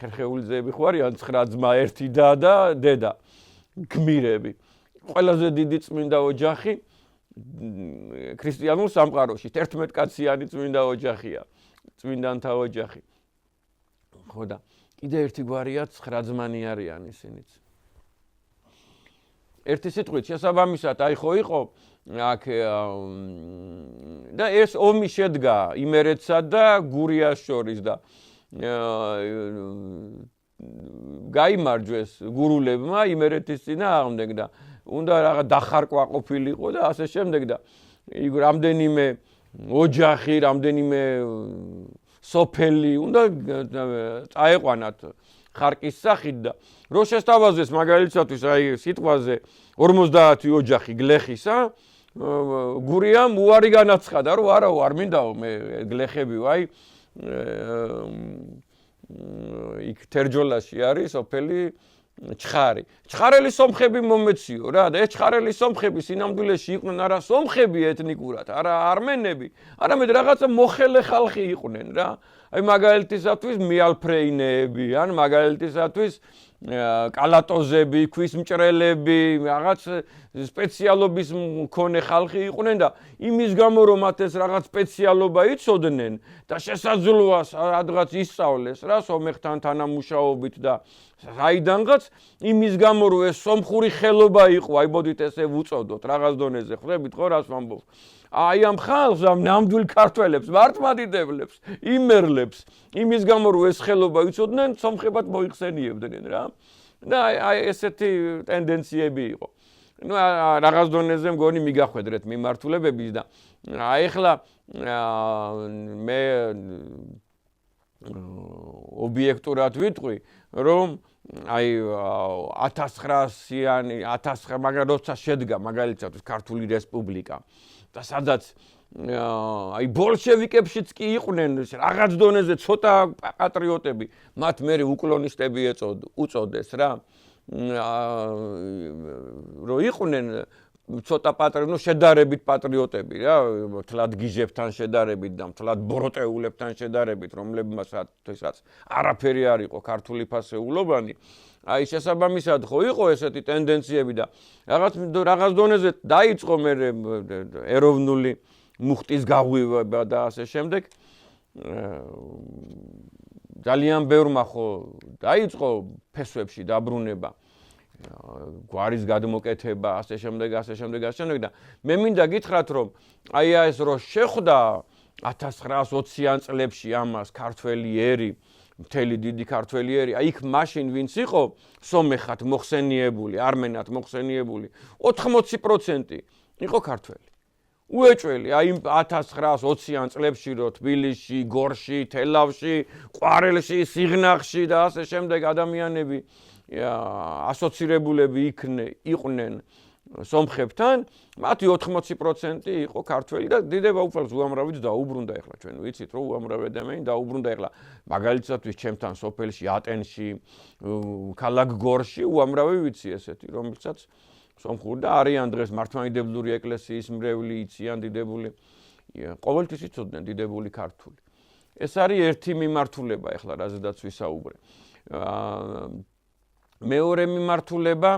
ხერხეული ძეები ხო არიან 9 ძმა, ერთი და დედა, გმირები. ყველაზე დიდი წმინდა ოჯახი ქრისტიანულ სამყაროში 11 კაციანი წმინდა ოჯახია, წმინდანთა ოჯახი. ხო და კიდე ერთი გვარია 9 ძმანი არიან ისინიც. ერთი სიტყვით შესაბამისად აი ხო იყო აქ და ეს ომი შედგა იმერეთსა და გურიას შორის და გაიმარჯვეს გურულებმა იმერეთის წინააღმდეგ და უნდა რაღაც დახარკვა ყოფილიყო და ასე შემდეგ და იქ რამდენიმე ოჯახი, რამდენიმე სოფელი უნდა წაეყვანათ ხარკის სახით და რო შესთავაზეს მაგალითად აი სიტყვაზე 50 ოჯახი გლეხისა გურიამ უარი განაცხადა რომ არა არ მინდაო მე გლეხები ვაი იქ თერჯოლაში არის სოფელი ჩხარი. ჩხარელი სომხები მომეციო რა და ეს ჩხარელი სომხები სინამდვილეში იყვნენ არა სომხები ეთნიკურად, არა არმენები, არამედ რაღაცა მოხელე ხალხი იყვნენ რა. აი მაგალითისათვის მიალფრეინეები, ან მაგალითისათვის კალატოზები, ქვის მჭრელები, რაღაც სპეციალობის მქონე ხალხი იყვნენ და იმის გამო რომ მათ ეს რაღაც სპეციალობა იცოდნენ და შესაძლოა სადღაც ისწავლეს რა სომეხთან თანამუშაობით და საიდანღაც იმის გამო რომ ეს სომხური ხელობა იყო, აი მოდით ესე ვუწოდოთ რაღაც დონეზე, ხვდებით ხო რას ვამბობ? აი ამ ხალხს, ამ ნამდვილ ქართველებს, მართლმადიდებლებს, იმერლებს, იმის გამო რომ ეს ხელობა იცოდნენ, სომხებად მოიხსენიებდნენ რა. და აი ესეთი ტენდენციები იყო. ნუ რაღაც დონეზე მგონი მიგახვედრეთ მიმართულებების და აი ახლა მე ობიექტურად ვიტყვი, რომ აი 1900-იანი 1900 მაგრამ როცა შედგა მაგალითად ქართული რესპუბლიკა და სადაც აი ბოლშევიკებშიც კი იყვნენ რაღაც დონეზე ცოტა პატრიოტები, მათ მერე უკლონისტები უწოდეს რა. რო იყვნენ ცოტა პატრიოტები, შედარებით პატრიოტები რა, თლად გიჟებთან შედარებით და თლად ბოროტეულებთან შედარებით, რომლებმაც თვისაც არაფერი არ იყო ქართული ფასეულობანი, აი შესაბამისად ხო იყო ესეთი ტენდენციები და რაღაც დონეზე დაიწყო მე ეროვნული მუხტის გაღვივება და ასე შემდეგ. ძალიან ბევრმა ხო დაიწყო ფესვებში დაბრუნება, გვარის გადმოკეთება, ასე შემდეგ და მე მინდა გითხრათ, რომ აი ეს რო შეხვდა 1920-იან წლებში ამას ქართველი ერი, მთელი დიდი ქართველი ერი, აი იქ მაშინ ვინც იყო სომეხად მოხსენიებული, არმენად მოხსენიებული, 80% იყო ქართველი. უეჭველი, აი 1920-იან წლებში რო თბილისში, გორში, თელავში, ყვარელში, სიღნაღში და ასე შემდეგ ადამიანები ასოცირებულები იყვნენ სომხებთან, მათი 80% იყო ქართველი და დიდება უფალს უამრავიც დაუბრუნდა ეხლა ჩვენ ვიცით რომ უამრავი ადამიანი დაუბრუნდა ეხლა მაგალითად ჩემთან სოფელში, ატენში, ქალაქ გორში უამრავი ვიცი ესეთი რომელსაც სომხური და არიან დღეს მართლმადიდებლური ეკლესიის მრევლი, იციან დიდებული, ყოველთვის იცოდნენ დიდებული ქართული. ეს არის ერთი მიმართულება ეხლა რაზედაც ვისაუბრე. მეორე მიმართულება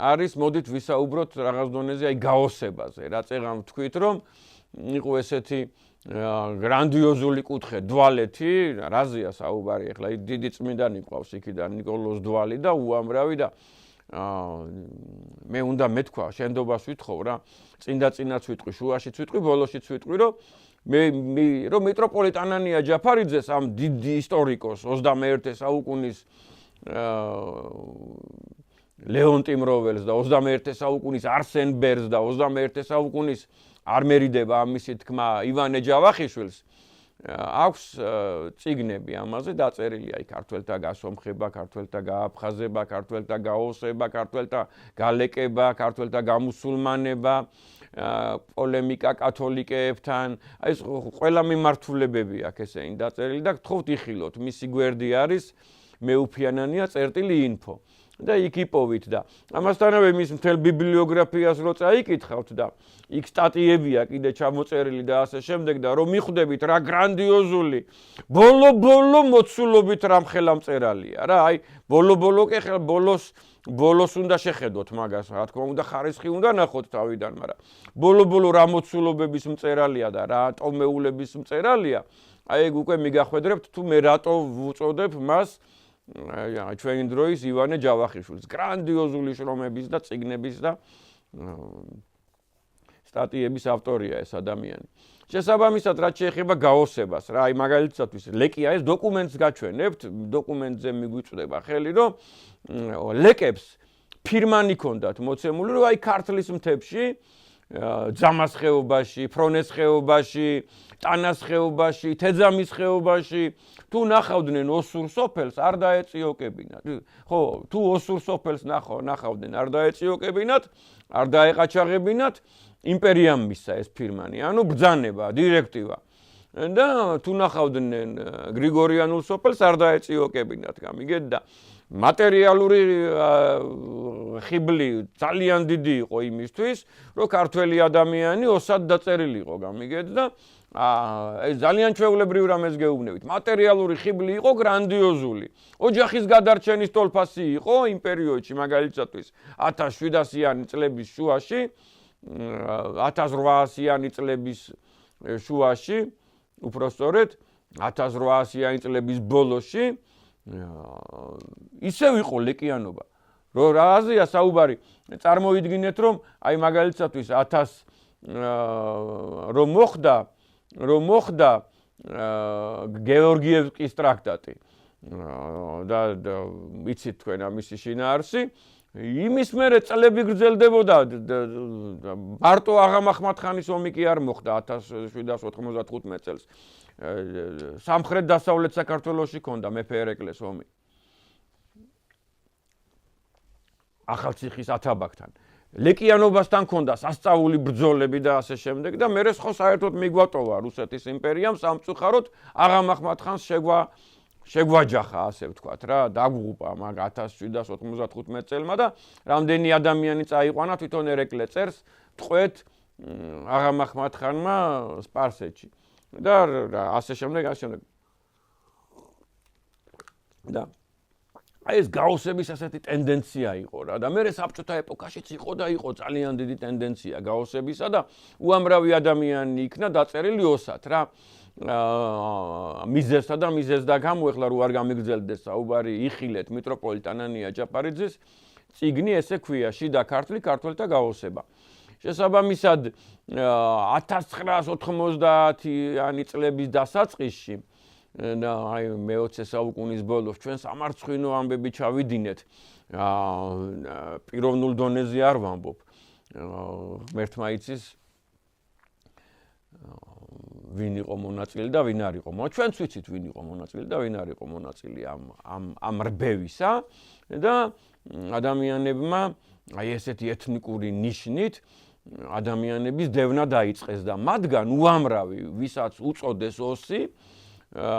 არის მოდით ვისაუბროთ რაღაც დონეზე აი გაოსებაზე. რაც ეგამ ვთქვით რომ იყო ესეთი გრანდიოზული კუთხე დვალეთი, რაზეა საუბარი ეხლა დიდი წმინდანი ყავს იქიდან ნიკოლოზ დვალი და უამრავი და მე უნდა მეთქვა შენდობას ვითხოვ რა წინდაც ვიტყვი შუაშიც ვიტყვი ბოლოშიც ვიტყვი რომ რომ მიტროპოლიტანანია ჯაფარიძეს ამ დიდი ისტორიკოს 21 საუკუნის ლეონტი მროველს და 21 საუკუნის არსენ ბერს და 21 საუკუნის არ მერიდება ამისი თქმა ივანე ჯავახიშვილს აქვს წიგნები ამაზე დაწერილი აი ქართველთა გასომხება, ქართველთა გააფხაზება, ქართველთა გაოსება, ქართველთა გალეკება, ქართველთა გამუსულმანება, პოლემიკა კათოლიკეებთან, აი ეს ყველა მიმართულებები აქ ესენი დაწერილი და გთხოვთ იხილოთ, მისი გვერდი არის მეუფიანანია წერტილი ინფო და იქ იპოვით და ამასთანავე მის მთელ ბიბლიოგრაფიას რო წაიკითხავთ და იქ სტატიებია კიდე ჩამოწერილი და ასე შემდეგ და რომ მიხვდებით რა გრანდიოზული ბოლო მოცულობით რამხელა მწერალია რა აი ბოლო კი ხელ ბოლოს უნდა შეხედოთ მაგას რა თქმა უნდა ხარისხი უნდა ნახოთ თავიდან მაგრამ ბოლო რა მოცულობების მწერალია და რა ტომეულების მწერალია აი ეგ უკვე მიგახვედრებთ თუ მე რატო ვუწოდებ მას ჩვენი დროის ივანე ჯავახიშვილს გრანდიოზული შრომების და წიგნების და სტატიების ავტორია ეს ადამიანი. შესაბამისად რაც შეეხება გაოსებას რა აი მაგალითად ლეკია ეს დოკუმენტს გაჩვენებთ დოკუმენტზე მიგვიწვდება ხელი რომ ლეკებს ფირმანი ჰქონდათ მოცემული რომ აი ქართლის მთებში ძამას ხეობაში, ფრონეს ხეობაში, ტანას ხეობაში, თეძამის ხეობაში თუ ნახავდნენ ოსურ სოფელს არ დაეწიოკებინათ. ხო, თუ ოსურ სოფელს ნახავდნენ არ დაეწიოკებინათ, არ დაეყაჩაღებინათ, იმპერიამ მისცა ეს ფირმანი, ანუ ბრძანება, დირექტივა. და თუ ნახავდნენ გრიგორიანულ სოფელს არ დაეწიოკებინათ, გამიგეთ და მატერიალური ხიბლი ძალიან დიდი იყო იმისთვის, რომ ქართველი ადამიანი osad დაწერილი იყო, გამიგეთ და ეს ძალიან ჩვეულებრივ რამეს გეუბნებით. მატერიალური ხიბლი იყო გრანდიოზული. ოჯახის გადარჩენის თოლფასი იყო იმ პერიოდში, მაგალითად 1700-იანი წლების შუაში, 1800-იანი წლების შუაში, უпростоრედ 1800-იანი წლების ბოლოში ისევ იყო ლეკიანობა. რომ რაზეა საუბარი? წარმოიდგინეთ რომ აი მაგალითად 1000 რომ მოხდა გეორგიევსკის ტრაქტატი და იცით თქვენ ამისი შინაარსი იმის მერე წლები გრძელდებოდა მარტო აღამახმად-ხანის ომი კი არ მოხდა 1795 წელს სამხრეთ დასავლეთ საქართველოში ჰქონდა მეფე ერეკლეს ომი ახალციხის ათაბაგთან ლეკიანობასთან ჰქონდა სასწაული ბრძოლები და ასე შემდეგ და მერე ხო საერთოდ მიგვატოვა რუსეთის იმპერიამ სამწუხაროდ აღამახმად-ხანს შეგვაჯახა ასე ვთქვათ რა დაგუღუპა მაგ 1795 წელმა და რამდენი ადამიანი წაიყვანა თვითონ ერეკლე წერს ტყვეთ აღამახმად-ხანმა სპარსეთში და ასე შემდეგ და აი ეს გაოსების ასეთი ტენდენცია იყო რა და მე საბჭოთა ეპოქაშიც იყო და იყო ძალიან დიდი ტენდენცია გაოსებისა და უამრავი ადამიანი იქნა დაწერილი osat რა მიზესა და მიზეს და გამო ეხლა რო არ გამიგრძელდეს საუბარი იხილეთ მიტროპოლიტ ანანია ჯაფარიძის წიგნი ესე ქვია შიდა ქართლი ქართველთა გაოსება შესაბამისად 1990-იანი წლების დასაწყისში და აი მე-20 საუკუნის ბოლოს ჩვენ სამარცხვინო ამბები ჩავიდინეთ პიროვნულ დონეზე არ ვამბობ ღმერთმა იცის ვინ იყო მონაწილე და ვინ არ იყო ჩვენც ვიცით ვინ იყო მონაწილე და ვინ არ იყო მონაწილე ამ რბევისა და ადამიანებმა აი ესეთი ეთნიკური ნიშნით ადამიანების დევნა დაიწყეს და მათგან უამრავი ვისაც უწოდეს ოსი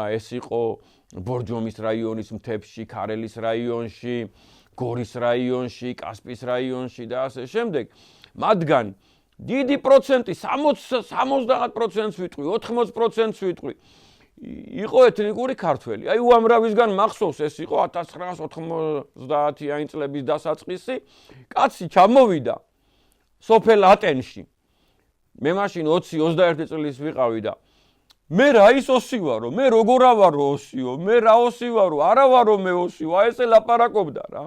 ეს იყო ბორჯომის რაიონის მთებში, ქარელის რაიონში, გორის რაიონში, კასპიის რაიონში და ასე შემდეგ. მათგან დიდი პროცენტი 60-70%-ს ვიტყვი, 80%-ს ვიტყვი. იყო ეთნიკური ქართველი. აი უამრავისგან მახსოვს ეს იყო 1990-იანი წლების დასაწყისი. კაცი ჩამოვიდა სოფელ ატენში. მე მაშინ 20-21 წლის ვიყავი და მე რა ის ოსი ვარო, მე როგორ ავარო ოსიო, მე რა ოსი ვარო, არა ვარო მე ოსიო, აი ესე ლაპარაკობდა რა.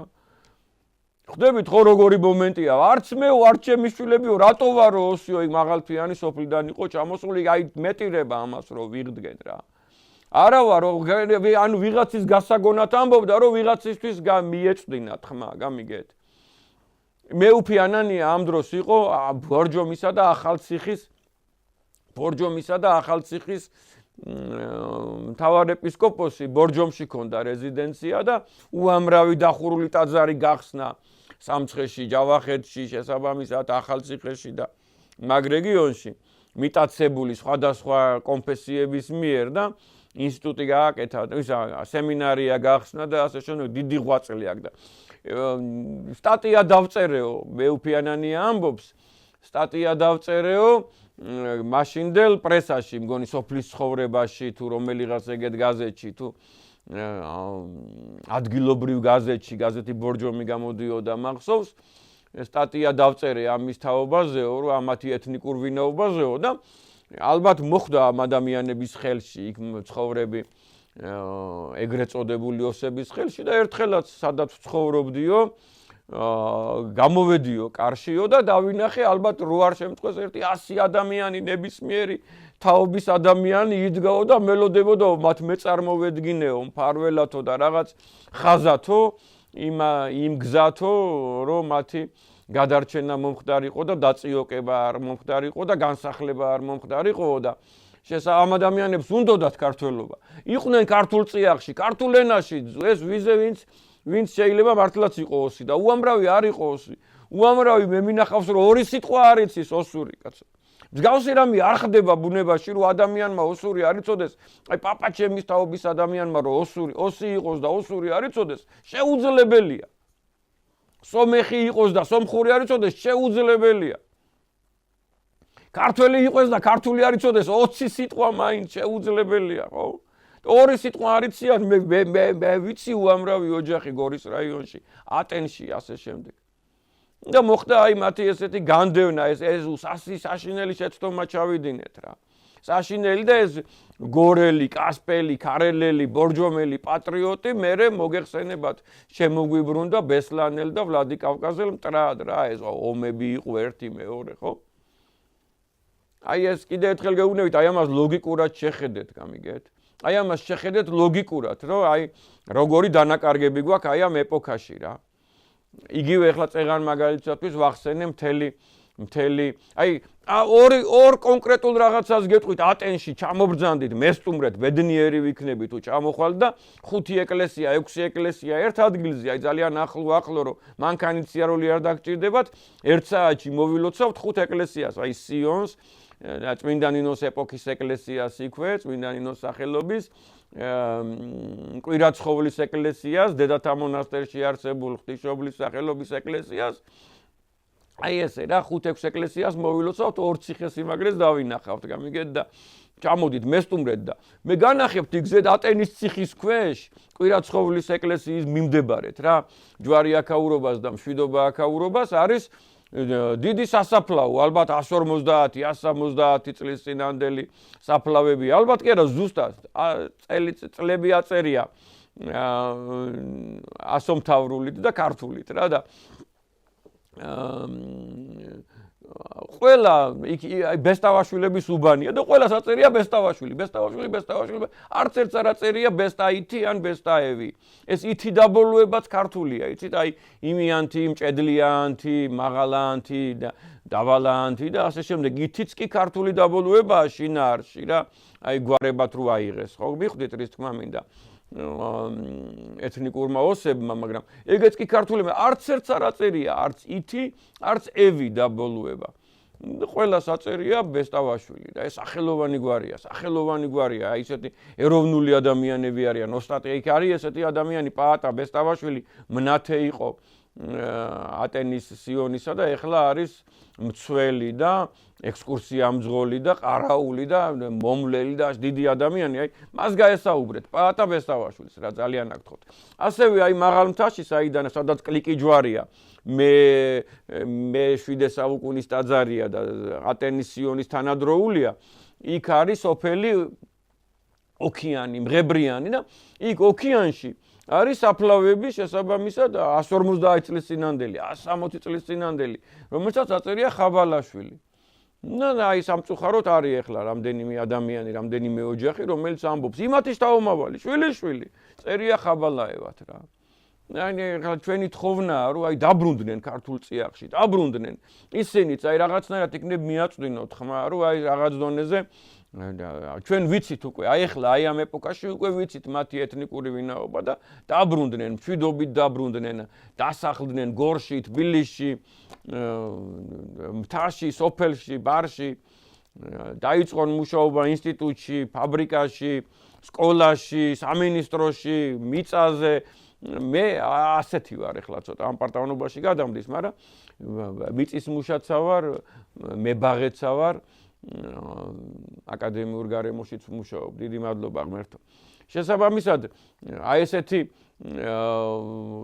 ხვდებით ხო როგორი მომენტია, არც მეო, არც ჩემი შვილებიო, რატო ვარო ოსიო, იქ მაღალფრიანი სოფლიდან იყო ჩამოსული, აი მეტირება ამას რო ვიღდგენ რა. არა ვარო, ანუ ვიღაცის გასაგონად ამბობდა, რომ ვიღაცისთვის მიეწვდინათ ხმა, გამიგეთ. მეუფი ანანია ამ დროს იყო ბორჯომისა და ახალციხის მთავარეპისკოპოსი ბორჯომში ქონდა რეზიდენცია და უამრავი დახურული ტაძარი გახსნა სამცხეში, ჯავახეთში, შესაბამისად ახალციხეში და მაგ რეგიონში მიტაცებული სხვადასხვა კონფესიების მიერ და ინსტიტუტი გააკეთა, სემინარია გახსნა და ასე შემდეგ დიდი ღვაწლი აქვს და სტატია დავწერეო, მეუფიანანია ამბობს, სტატია დავწერეო მაშინდელ პრესაში, მგონი სოფლის ცხოვრებაში თუ რომელიღაც ეგეთ გაზეთში თუ ადგილობრივ გაზეთში, გაზეთი ბორჯომი გამოდიოდა მახსოვს, სტატია დავწერე ამის თაობაზეო, რომ ამათი ეთნიკურ ვინაობაზეო და ალბათ მოხდა ამ ადამიანების ხელში იქ ცხოვრები ეგრეთ წოდებული ოსების ხელში და ერთხელაც სადაც ცხოვრობდიო გამოვედიო კარშიო და დავინახე ალბათ რო არ შემთხვევს ერთი 100 ადამიანი ნებისმიერი თაობის ადამიანი იდგაო და მელოდებოდა მათ მეწარმოვედგინეო მფარველათო და რაღაც ხაზათო იმ გზათო რომ მათი გადარჩენა მომხდარიყო და დაწიოკება არ მომხდარიყო და განსახლება არ მომხდარიყო და ამ ადამიანებს უნდათ ქართველობა იყვნენ ქართულ წიაღში ქართულ ენაში ეს ვიზე ვინც შეიძლება მართლაც იყო ოსი და უამრავი არ იყო ოსი უამრავი მე მინახავს რომ ორი სიტყვა არ იცის ოსური კაცო მსგავსი რამე არ ხდება ბუნებაში რომ ადამიანმა ოსური არ იცოდეს აი პაპაჩემის თაობის ადამიანმა რომ ოსი იყოს და ოსური არ იცოდეს შეუძლებელია სომეხი იყოს და სომხური არ იცოდეს შეუძლებელია ქართველი იყოს და ქართული არ იცოდეს 20 სიტყვა მაინც შეუძლებელია ხო ორი სიტყვა არ იციან მე ვიცი უამრავი ოჯახი გორის რაიონში ატენში ასე შემდეგ და მოხდა აი მათი ესეთი განდევნა ეს საშინელი შეცდომა ჩავიდინეთ რა საშინელი და ეს გორელი კასპელი ქარელელი ბორჯომელი პატრიოტი მერე მოგეხსენებათ შემოგვიბრუნდა ბესლანელ და ვლადიკავკაზელ მტრად რა ეს ომები იყო ერთი მეორე ხო აი ეს კიდე ერთხელ გეუბნებით აი ამას ლოგიკურად შეხედეთ გამიგეთ აი ამას შეხედეთ ლოგიკურად რომ აი როგორი დანაკარგები გვაქვს აი ამ ეპოქაში რა იგივე ახლა წეღან მაგალითად ვახსენე მთელი აი ორ კონკრეტულ რაღაცას გეტყვით ატენში ჩამობრძანდით მესტუმრეთ ბედნიერი ვიქნებით თუ ჩამოხვალთ და 5 ეკლესია 6 ეკლესია ერთ ადგილზე აი ძალიან ახლო რომ მანქანით სიარული არ დაგჭირდებათ ერთ საათში მოვილოცავთ 5 ეკლესიას აი სიონს წმინდა ნინოს ეპოქის ეკლესიას იქვე წმინდა ნინოს სახელობის კვირაცხოვლის ეკლესიას დედათა მონასტერში არსებულ ღვთისმშობლის სახელობის ეკლესიას აი ესე რა 5-6 ეკლესიას მოვილოცავთ ორ ციხესიმაგრეს დავინახავთ გამიგეთ და ჩამოდით მესტუმრეთ და მე განახებთ იგზედ ატენის ციხის ქვეშ კვირაცხოვლის ეკლესიის მიმდებარეთ რა ჯვარი აქაურობას და მშვიდობა აქაურობას არის დიდი სასაფლაო ალბათ 150 170 წლის წინანდელი საფლავები ალბათ კი არა ზუსტად წლები აწერია ასომთავრულით და ქართულით რა და ყველა ბესტავაშვილების უბანია და ყველა საწერია ბესტავაშვილი არც ერთს არ აწერია ბესტაითი ან ბესტაევი ეს ითი დაბოლოებაც ქართულია იცით აი იმიანთი მჭედლიანთი მაღალაანთი და დავალაანთი და ასე შემდეგ ითიც კი ქართული დაბოლოებაა შინაარსში რა აი გვარებად რო აიღეს ხო მიხვდით რის თქმა მინდა ეთნიკურმა ოსებმა, მაგრამ ეგეც კი ქართული არც ერთს არ აწერია, არც ითი, არც ევი დაბოლოება. ყველა საწერია ბესტავაშვილი და ეს სახელოვანი გვარია, აი ესეთი ეროვნული ადამიანები არიან, ოსტატი იქ არის ესეთი ადამიანი, პაატა ბესტავაშვილი, მნათე იყო ატენის სიონისა და ეხლა არის მცველი და ექსკურსიამძღოლი და ყარაული და მომვლელი და დიდი ადამიანი, აი მას გაესაუბრეთ, პაატა ბესტავაშვილს რა ძალიან აკთხოთ. ასევე აი მაღალ მთაში, საიდან სადაც კლიკი ჯვარია, მე 7 საუკუნის ტაძარია და ატენის სიონის თანადროულია, იქ არის სოფელი ოკეანი, მღებრიანი და იქ ოკეანში არის საფლავები შესაბამისად 150 წლის წინანდელი, 160 წლის წინანდელი, რომელსაც აწერია ხაბალაშვილი. აი სამწუხაროდ არის ახლა რამდენიმე ადამიანი, რამდენიმე ოჯახი, რომელიც ამბობს, იმათის თავმავალი, შვილი, წერია ხაბალაევად რა. აი ჩვენი თხოვნაა, რომ აი დაბრუნდნენ ქართულ წიაღში, დაბრუნდნენ. ისინიც აი რაღაცნაირად იქნებ მიაწვდინოთ ხმა, რომ აი რაღაც დონეზე ჩვენ ვიცით უკვე, აი ახლა აი ამ ეპოქაში უკვე ვიცით მათი ეთნიკური ვინაობა და დაბრუნდნენ, მშვიდობით დაბრუნდნენ, დასახლდნენ გორში, თბილისში, მთაში, სოფელში, ბარში, დაიწყონ მუშაობა ინსტიტუტში, ფაბრიკაში, სკოლაში, სამინისტროში, მიწაზე. მე ასეთი ვარ ახლა ცოტა ამ პარტავნობაში გადამდის, მაგრამ მიწის მუშაცა ვარ, მებაღეცა ვარ. აკადემიურ გარემოშიც ვმუშაობ. დიდი მადლობა ღმერთო. შესაბამისად, აი ესეთი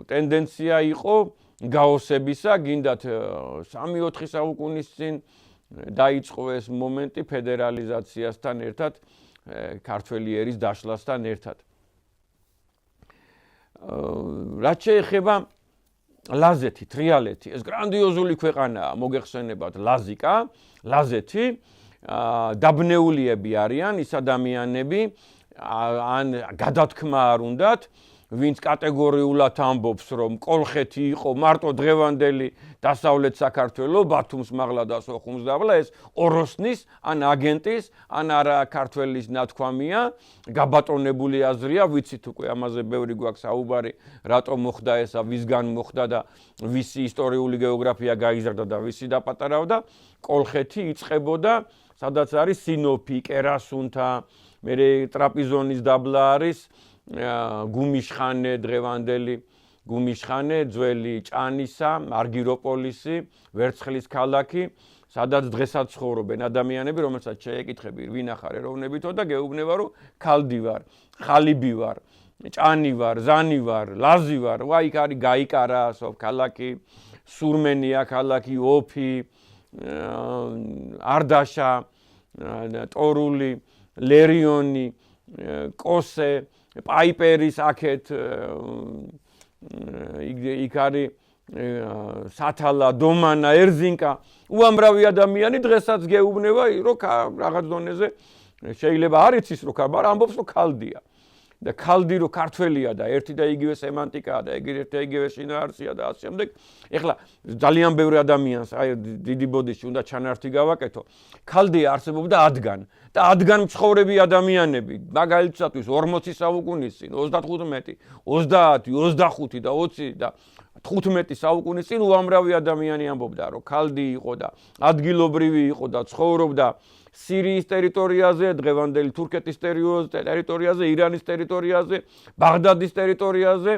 ტენდენცია იყო გაოსებისა, გინდათ 3-4 საუკუნის წინ დაიწყო ეს მომენტი ფედერალიზაციასთან ერთად, ქართველი ერის დაშლასთან ერთად. რაც შეეხება ლაზეთი, თრიალეთი, ეს გრანდიოზული ქვეყანაა, მოგეხსენებათ ლაზიკა, ლაზეთი დაბნეულიები არიან ის ადამიანები ან გადათქმა არ უნდათ ვინც კატეგორიულად ამბობს რომ კოლხეთი იყო მარტო დღევანდელი დასავლეთ საქართველო ბათუმს მაღლა და სოხუმს დაბლა ეს ოროსნის ან აგენტის ან არა ქართველის ნათქვამია გაბატონებული აზრია ვიცით უკვე ამაზე ბევრი გვაქვს საუბარი რატომ მოხდა ესა ვისგან მოხდა და ვისი ისტორიული გეოგრაფია გაიზარდა და ვისი დაპატარავდა კოლხეთი იწყებოდა სადაც არის სინოფი, კერასუნთა, მერე ტრაპიზონის დაბლა არის გუმიშხანე დღევანდელი გუმიშხანე, ძველი ჭანისა, მარგიროპოლისი, ვერცხლის ქალაქი, სადაც დღესაც ცხოვრობენ ადამიანები, რომელსაც შეეკითხები, ვინ ახარ ეროვნებითო და გეუბნება, რომ ქალდი ვარ, ხალიბი ვარ, ჭანი ვარ, ზანი ვარ, ლაზი ვარ, ვა იქ არის გაიკარა, ქალაქი, სურმენია ქალაქი, ოფი არდაშა, ტორული, ლერიონი, კოსე, პაიპერის აქეთ იქ არის სათალა, დომანა, ერზინკა, უამრავი ადამიანი დღესაც გეუბნება, რომ რაღაც დონეზე შეიძლება არ იცის რომ მაგრამ ამბობს რომ ქალდია. და ქალდი რო ქართველია და ერთი და იგივე სემანტიკაა და ერთი და იგივე შინაარსია და ასე შემდეგ. ეხლა ძალიან ბევრი ადამიანს აი დიდი ბოდიში უნდა ჩანართი გავაკეთო. ქალდი არსებობდა ადგან და ადგან მცხოვრები ადამიანები, მაგალითად 40 საუკუნის წინ, 35, 30, 25 და 20 და 15 საუკუნის წინ უამრავი ადამიანი ამბობდა რომ ქალდი იყო და ადგილობრივი იყო და ცხოვრობდა სირიის ტერიტორიაზე, დღევანდელი თურქეთის ტერიტორიაზე, ირანის ტერიტორიაზე, ბაღდადის ტერიტორიაზე,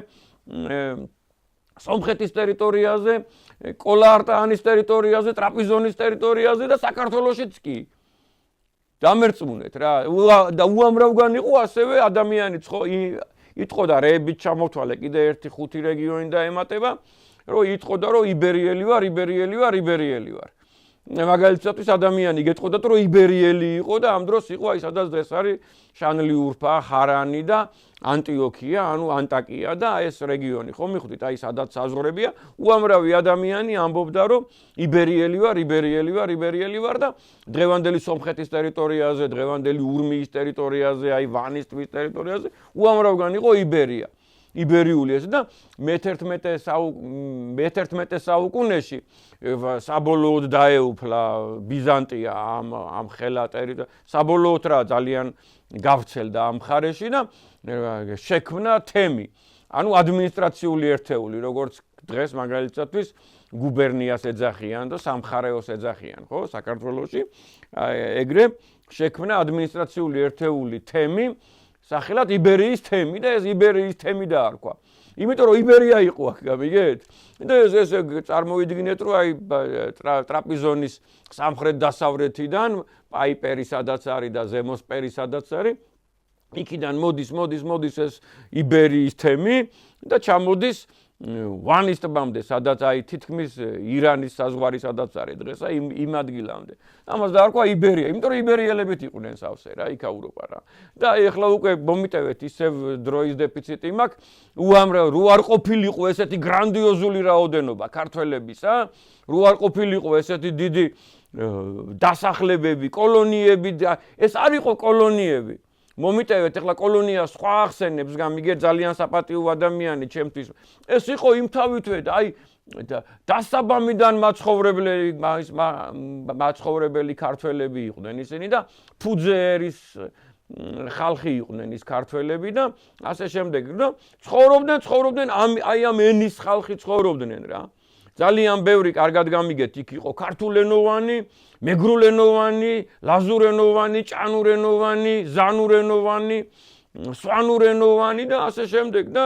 სომხეთის ტერიტორიაზე, კოლა-არტაანის ტერიტორიაზე, ტრაპიზონის ტერიტორიაზე და საქართველოშიც კი. დამერწმუნეთ რა და უამრავგან იყო ასევე ადამიანიც ხო იტყოდა რეებით ჩამოთვალე კიდე ერთი 5 რეგიონი და ემატება რომ იტყოდა რომ იბერიელი ვარ მაგალითად ადამიანი გეტყოდა რომ იბერიელი იყო და ამ დროს იყო აი სადაც დღეს არის შანლიურფა, ხარანი და ანტიოქია, ანუ ანტაკია და ეს რეგიონი ხო მიხვდით აი სადაც საზღვრებია უამრავი ადამიანი ამბობდა რომ იბერიელი ვარ და დღევანდელი სომხეთის ტერიტორიაზე, დღევანდელი ურმიის ტერიტორიაზე, აი ვანის ტბის ტერიტორიაზე უამრავგან იყო იბერიული ეს და მე-11 საუკუნეში საბოლოოდ დაეუფლა ბიზანტია ამ ხელა ტერიტორიას საბოლოოდ რა ძალიან გავცელდა ამ მხარეში და შექმნა თემი ანუ ადმინისტრაციული ერთეული როგორც დღეს მაგალითად გუბერნიას ეძახიან და სამხარეოს ეძახიან ხო საქართველოში ეგრე შექმნა ადმინისტრაციული ერთეული თემი სახელად იბერიის თემი და ეს იბერიის თემი დაარქვა. იმიტომ რომ იბერია იყო აქ გამიგეთ? და ეს წარმოვიდგინეთ რომ აი ტრაპიზონის სამხრეთ დასავლეთიდან პაიპერი სადაც არის და ზემოსპერი სადაც არის იქიდან მოდის ეს იბერიის თემი და ჩამოდის ვანის ტბამდე სადაც აი თითქმის ირანის საზღვარი სადაც არის დღეს აი იმ ადგილამდე. ამას დაარქვა იბერია, იმიტომ რომ იბერიელებიც იყვნენ სავსე რა, იქაურობა რა. და ეხლა უკვე მომიტევეთ ისევ დროის დეფიციტი მაქვს, რო არ ყოფილიყო ესეთი გრანდიოზული რაოდენობა ქართველებისა, რო არ ყოფილიყო ესეთი დიდი დასახლებები, კოლონიები და ეს არ იყო კოლონიები. მომიტევეთ ეხლა კოლონიას სხვა ახსენებს გამიგე ძალიან საპატიო ადამიანი ჩემთვის ეს იყო იმთავითვე აი დასაბამიდან მაცხოვრებელი ქართველები იყვნენ ისინი და ფუძერის ხალხი იყვნენ ის ქართველები და ასე შემდეგ და ცხოვრობდნენ აი ამ ენის ხალხი ცხოვრობდნენ რა ძალიან ბევრი კარგად გამიგეთ იქ იყო ქართულენოვანი მეგრულენოვანი, ლაზურენოვანი, ჭანურენოვანი, ზანურენოვანი, სვანურენოვანი და ასე შემდეგ და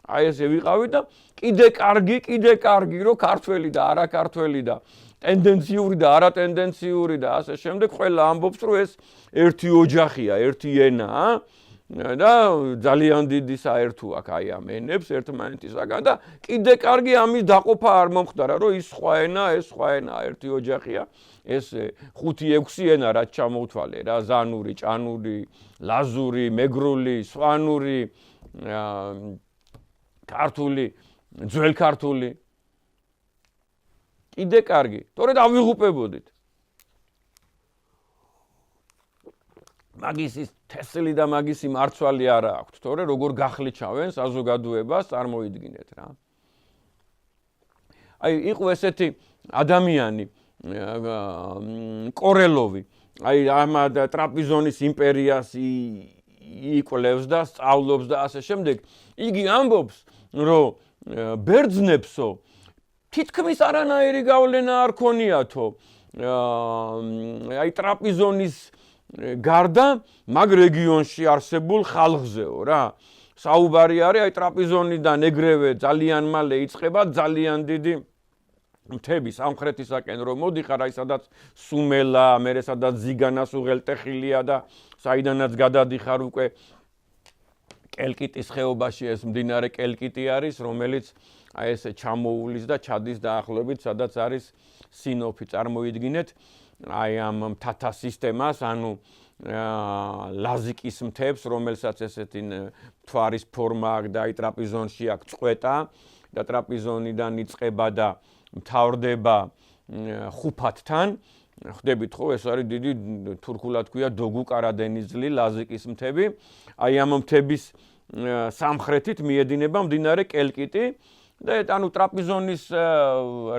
აი ესე ვიყავით და კიდე კარგი რომ ქართველი და არაქართველი და ტენდენციური და არატენდენციური და ასე შემდეგ ყველა ამბობს რომ ეს ერთი ოჯახია, ერთი ენაა და ძალიან დიდი საერთო აქვს აი ამ ენებს ერთმანეთისაგან და კიდე კარგი ამის დაყოფა არ მომხდარა რომ ის სხვა ენა ეს სხვა ენა ერთი ოჯახია ეს 5-6 ენა რაც ჩამოვთვალე რა ზანური, ჭანური, ლაზური, მეგრული, სვანური, ქართული, ძველ ქართული კიდე კარგი თორედ ავიღუპებოდით მაგის თესლი და მაგის მარცვალი არა აქვთ, თორე როგორ გახლეჩავენ საზოგადოებას წარმოიდგინეთ რა. აი იყო ესეთი ადამიანი კორელოვი, აი ამ ტრაპიზონის იმპერიას იკვლევს და სწავლობს და ასე შემდეგ. იგი ამბობს, რომ ბერძნებსო თითქმის არანაირი გავლენა არ ქონიათო. აი ტრაპიზონის გარდა მაგ რეგიონში არსებულ ხალხზეო რა. საუბარი არის აი ტრაპიზონიდან ეგრევე ძალიან მალე იწყება ძალიან დიდი მთები სამხრეთისაკენ რომ მოდიხარ აი სადაც სუმელა, მერე სადაც ზიგანას უღელტეხილია და საიდანაც გადადიხარ უკვე კელკიტის ხეობაში ეს მდინარე კელკიტი არის, რომელიც აი ესე ჩამოუვლის და ჩადის დაახლოებით სადაც არის სინოფი წარმოიდგინეთ. აი ამ მთათა სისტემას, ანუ ლაზიკის მთებს, რომელსაც ესეთი მთვარის ფორმა აქვს და აი ტრაპიზონში აქვს წყვეტა და ტრაპიზონიდან იწყება და მთავრდება ხუფათთან. ხვდებით ხო, ეს არის დიდი თურქულად ქვია დოგუ კარადენიზლი, ლაზიკის მთები. აი ამ მთების სამხრეთით მიედინება მდინარე კელკიტი. და ანუ ტრაპიზონის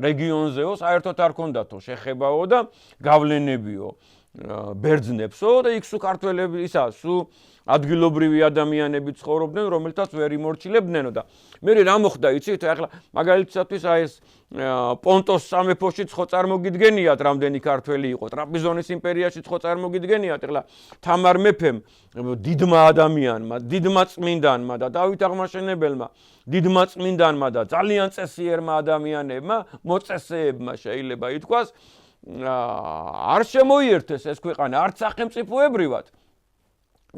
რეგიონზეო საერთოდ არ ქონდათო შეხებაო და გავლენებიო ბერძნებსო და იქ სულ ქართველები ისა სულ ადგილობრივი ადამიანები ცხოვრობდნენ რომელთაც ვერ იმორჩილებდნენო და მე რა მოხდა იცით ახლა მაგალითად აი ეს პონტოს სამეფოში ხო წარმოგიდგენიათ რამდენი ქართველი იყო ტრაპიზონის იმპერიაში ხო წარმოგიდგენიათ ახლა თამარ მეფემ დიდმა ადამიანმა დიდმა წმინდანმა და დავით აღმაშენებელმა დიდმა წმინდანმა და ძალიან წესიერმა ადამიანებმა მოწესეებმა შეიძლება ითქვას არ შემოიერთეს ეს ქვეყანა არც სახელმწიფოებრივად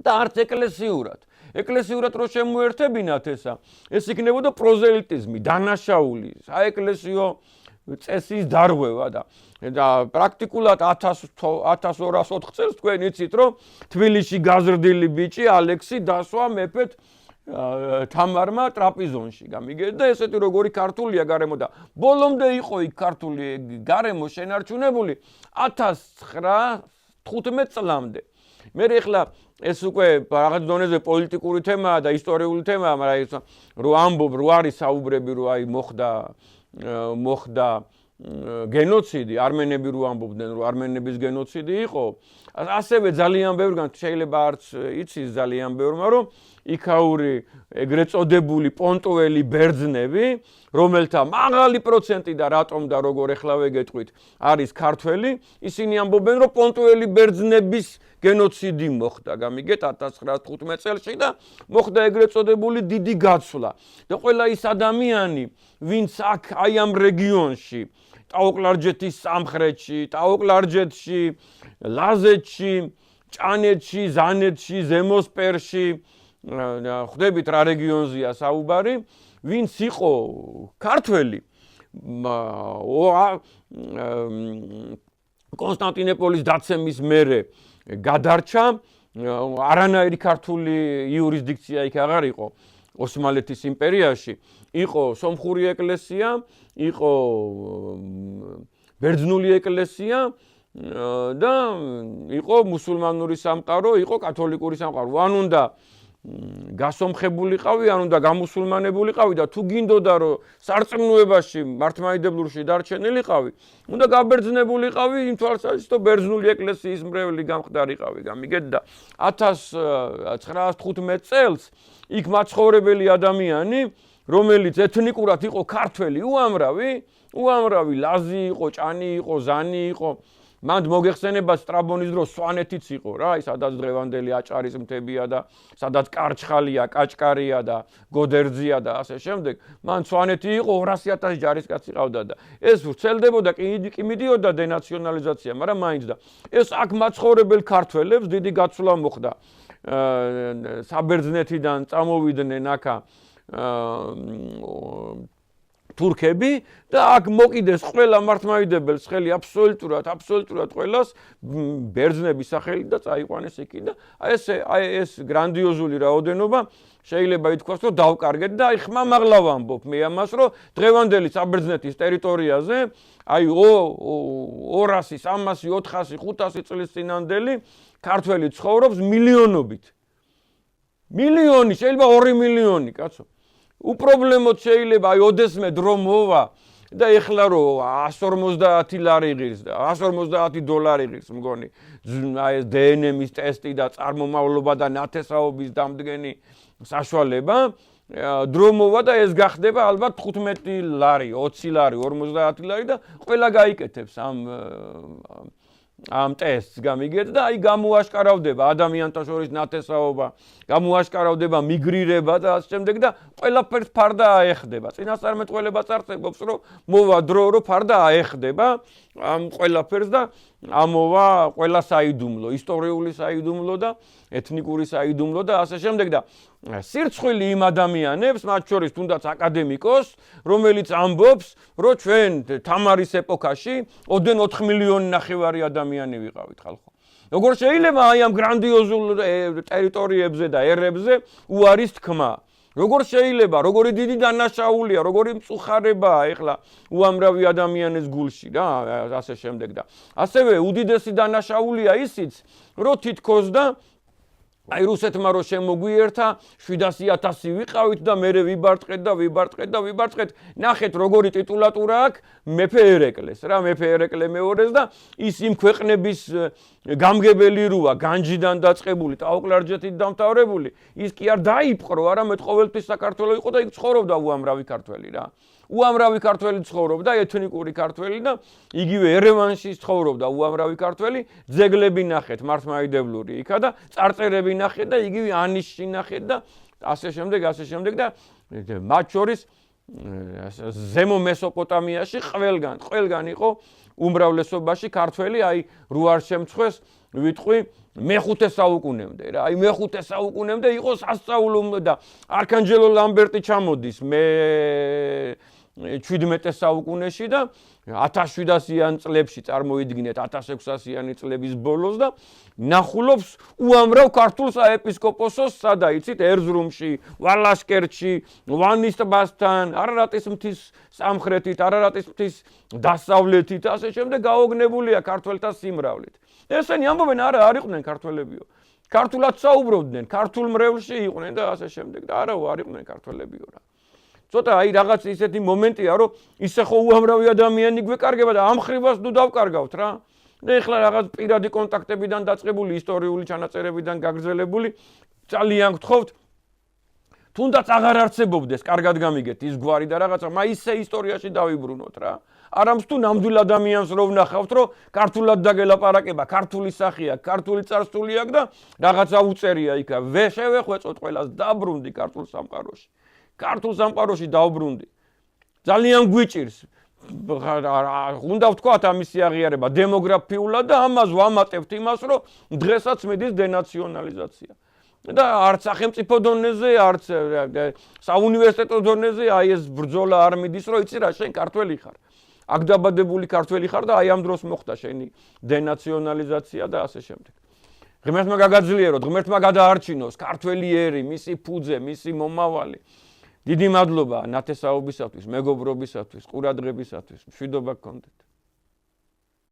და არც ეკლესიურად. ეკლესიურად რო შემოერთებინათ ეს იქნებოდა პროზელიტიზმი, დანაშაული, საეკლესიო წესის დარღვევა და პრაქტიკულად 1204 წელს თქვენ იცით რომ თბილისში გაზრდილი ბიჭი ალექსი დასვა მეფეთ თამარმა ტრაპიზონში გამიგეთ და ესეთი როგორი ქართულია გარემო და ბოლომდე იყო იქ ქართული გარემო შენარჩუნებული 1915 წლამდე. მე ეხლა ეს უკვე რაღაც დონეზე პოლიტიკური თემაა და ისტორიული თემაა, მაგრამ რო ამბობ რო არის საუბრები რო აი მოხდა გენოციდი, არმენები რო ამბობდნენ რომ არმენების გენოციდი იყო, ასევე ძალიან ბევრგან შეიძლება არც იცის ძალიან ბევრმა რომ იქაური ეგრეთ წოდებული პონტუელი ბერძნები, რომელთა მაღალი პროცენტი და რატომ და როგორ ეხლავე გეტყვით, არის ქართველი, ისინი ამბობენ რომ პონტუელი ბერძნების გენოციდი მოხდა, გამიგეთ 1915 წელს და მოხდა ეგრეთ წოდებული დიდი გაცვლა. და ყველა ის ადამიანი, ვინც აქ აი ამ რეგიონში ტაოკლარჯეთის სამხრეთში, ტაოკლარჯეთში, ლაზეთში, ჭანეთში, ზანეთში, ზემოსპერში, ხვდებით რა რეგიონზეა საუბარი, ვინც იყო ქართველი, კონსტანტინოპოლის დაცემის მერე გადარჩა, არანაირი ქართული იურისდიქცია იქ აღარ იყო ოსმალეთის იმპერიაში, იყო სომხური ეკლესია, იყო ბერძნული ეკლესია და იყო მუსულმანური სამყარო, იყო კათოლიკური სამყარო. ან უნდა გასომხებულიყავი, ან უნდა გამუსულმანებულიყავი და თუ გინდოდა რომ სარწმუნოებაში მართლმადიდებლურში დარჩენილიყავი, უნდა გაბერძნებულიყავი იმ თვალსაზრისით, რომ ბერძნული ეკლესიის მრევლი გამხდარიყავი, გამიგეთ და 1915 წელს იქ მაცხოვრებელი ადამიანი, რომელიც ეთნიკურად იყო ქართველი, უამრავი ლაზი იყო, ჭანი იყო, ზანი იყო. მანდ მოგეხსენება სტრაბონის დროს სვანეთიც იყო რა, სადაც დღევანდელი აჭარის მთებია და სადაც კარჩხალია, კაჭკარია და გოდერძია და ასე შემდეგ. მან სვანეთი იყო 200,000 ჯარისკაცი ყავდა და ეს ვრცელდებოდა, კი მიდიოდა დენაციონალიზაცია, მაგრამ მაინც და ეს აქ მაცხოვრებელ ქართველებს დიდი გაცვლა მოხდა. საბერძნეთიდან წამოვიდნენ აქა თურქები და აქ მოკიდეს ყველა მართლმადიდებელს ხელი აბსოლუტურად ყველას ბერძნების სახელი და წაიყვანეს იქი და ეს გრანდიოზული რაოდენობა შეიძლება ითქვას რომ დავკარგეთ და აი ხმამაღლა ვამბობ მე ამას რომ დღევანდელი საბერძნეთის ტერიტორიაზე აი 200, 300, 400, 500 წლის წინანდელი ქართველი ცხოვრობს მილიონობით. მილიონი, შეიძლება 2 მილიონი, კაცო. უპრობლემოდ შეიძლება აი ოდესმე დრო მოვა და ეხლა რომ 150 ლარი ღირს და 150 დოლარი ღირს მგონი აი ეს დნმ-ის ტესტი და წარმომავლობა და ნათესაობის დამდგენი საშუალება დრო მოვა და ეს გახდება ალბათ 15 ლარი, 20 ლარი, 50 ლარი და ყველა გაიკეთებს ამ ტესტს გამიგეთ და აი გამოაშკარავდება ადამიანთა შორის ნათესაობა, გამოაშკარავდება მიგრირება და ასე შემდეგ და ყველაფერს ფარდა აეხდება. წინასწარმეტყველებაც არსებობს რომ მოვა დრო რომ ფარდა აეხდება ამ ყველაფერს და ამოვა ყველა საიდუმლო, ისტორიული საიდუმლო და ეთნიკური საიდუმლო და ასე შემდეგ და სირცხვილი იმ ადამიანებს, მათ შორის თუნდაც აკადემიკოს, რომელიც ამბობს, რომ ჩვენ თამარის ეპოქაში ოდენ 4 მილიონი ნახევარი ადამიანი ვიყავით ხალხო. როგორ შეიძლება აი ამ გრანდიოზულ ტერიტორიებზე და ერებზე უარის თქმა? როგორ შეიძლება, როგორი დიდი დანაშაულია, როგორი მწუხარებაა ეხლა უამრავი ადამიანის გულში რა, ასე შემდეგ და ასევე უდიდესი დანაშაულია ისიც, რომ თითქოს და აი რუსეთმა რო შემოგვიერთა 700,000 ვიყავით და მე ვიბარტყეთ. ნახეთ როგორი ტიტულატურა აქვს მეფე ერეკლეს რა, მეფე ერეკლე მეორეს და ის იმ ქვეყნების გამგებელი როა, განჯიდან დაწყებული, ტაოკლარჯეთით დამთავრებული, ის კი არ დაიპყრო, არამედ ყოველთვის საქართველოს იყო და იქ ცხოვრობდა უამრავი ქართველი რა. უამრავი ქართველი ცხოვრობდა, ეთნიკური ქართველი და იგივე ერევანში ცხოვრობდა უამრავი ქართველი, ძეგლები ნახეთ მართლმადიდებლური იქა და წარწერები ნახეთ და იგივე ანიშში ნახეთ და ასე შემდეგ და მათ შორის ზემო მესოპოტამიაში ყველგან იყო უმრავლესობაში ქართველი აი რო არ შემწხვეს ვიტყვი მე-5 საუკუნემდე რა აი მე-5 საუკუნემდე იყო სასწაულო და არქანჯელო ლამბერტი ჩამოდის მე 17 საუკუნეში და 1700-იან წლებში წარმოიდგინეთ 1600-იანი წლების ბოლოს და ნახულობს უამრავ ქართულ საეპისკოპოსოს სადა იცით ერზრუმში, ვალაშკერტში, ვანის ტბასთან, არარატის მთის სამხრეთით, არარატის მთის დასავლეთით, ასე შემდეგ გაოგნებულია ქართველთა სიმრავლით. ესენი ამბობენ არა არ იყვნენ ქართველებიო. ქართულად საუბრობდნენ, ქართულ მრევლში იყვნენ და ასე შემდეგ და არა არ იყვნენ ქართველებიო რა. ცოტა აი რაღაც ისეთი მომენტია რომ ისე ხო უამრავი ადამიანი გვეკარგება და ამ ხრივას ნუ დავკარგავთ რა. და ეხლა რაღაც პირადი კონტაქტებიდან დაწყებული ისტორიული ჩანაწერებიდან გაგრძელებული ძალიან გთხოვთ თუნდაც აღარ არსებობდეს კარგად გამიგეთ ის გვარი და რაღაცა მაისე ისტორიაში დავიბრუნოთ რა. არამს თუ ნამდვილ ადამიანს რო ვნახავთ რომ ქართულად დაგელაპარაკება, ქართული სახია, ქართული წარსული აქვს და რაღაცა უწერია იქ. შევეხვეწოთ ყველას დაბრუნდი ქართულ სამყაროში. ქართულ სამყაროში დავბრუნდი. ძალიან გვიჭირს. უნდა ვთქვათ ამისი აღიარება დემოგრაფიულად და ამას ვამატებთ იმას, რომ დღესაც მიდის დენაციონალიზაცია. და არც სახელმწიფო დონეზე, არც საუნივერსიტეტო დონეზე აი ეს ბრძოლა არ მიდის, რომ იცი რა, შენ ქართველი ხარ. აქ დაბადებული ქართველი ხარ და აი ამ დროს მოხდა შენი დენაციონალიზაცია და ასე შემდეგ. ღმერთმა გაგაძლიეროთ, ღმერთმა გადაარჩინოს ქართველი ერი, მისი ფუძე, მისი მომავალი. დიდი მადლობა ნათესაობისათვის, მეგობრობისათვის, ყურადღებისათვის. მშვიდობა გქონდეთ.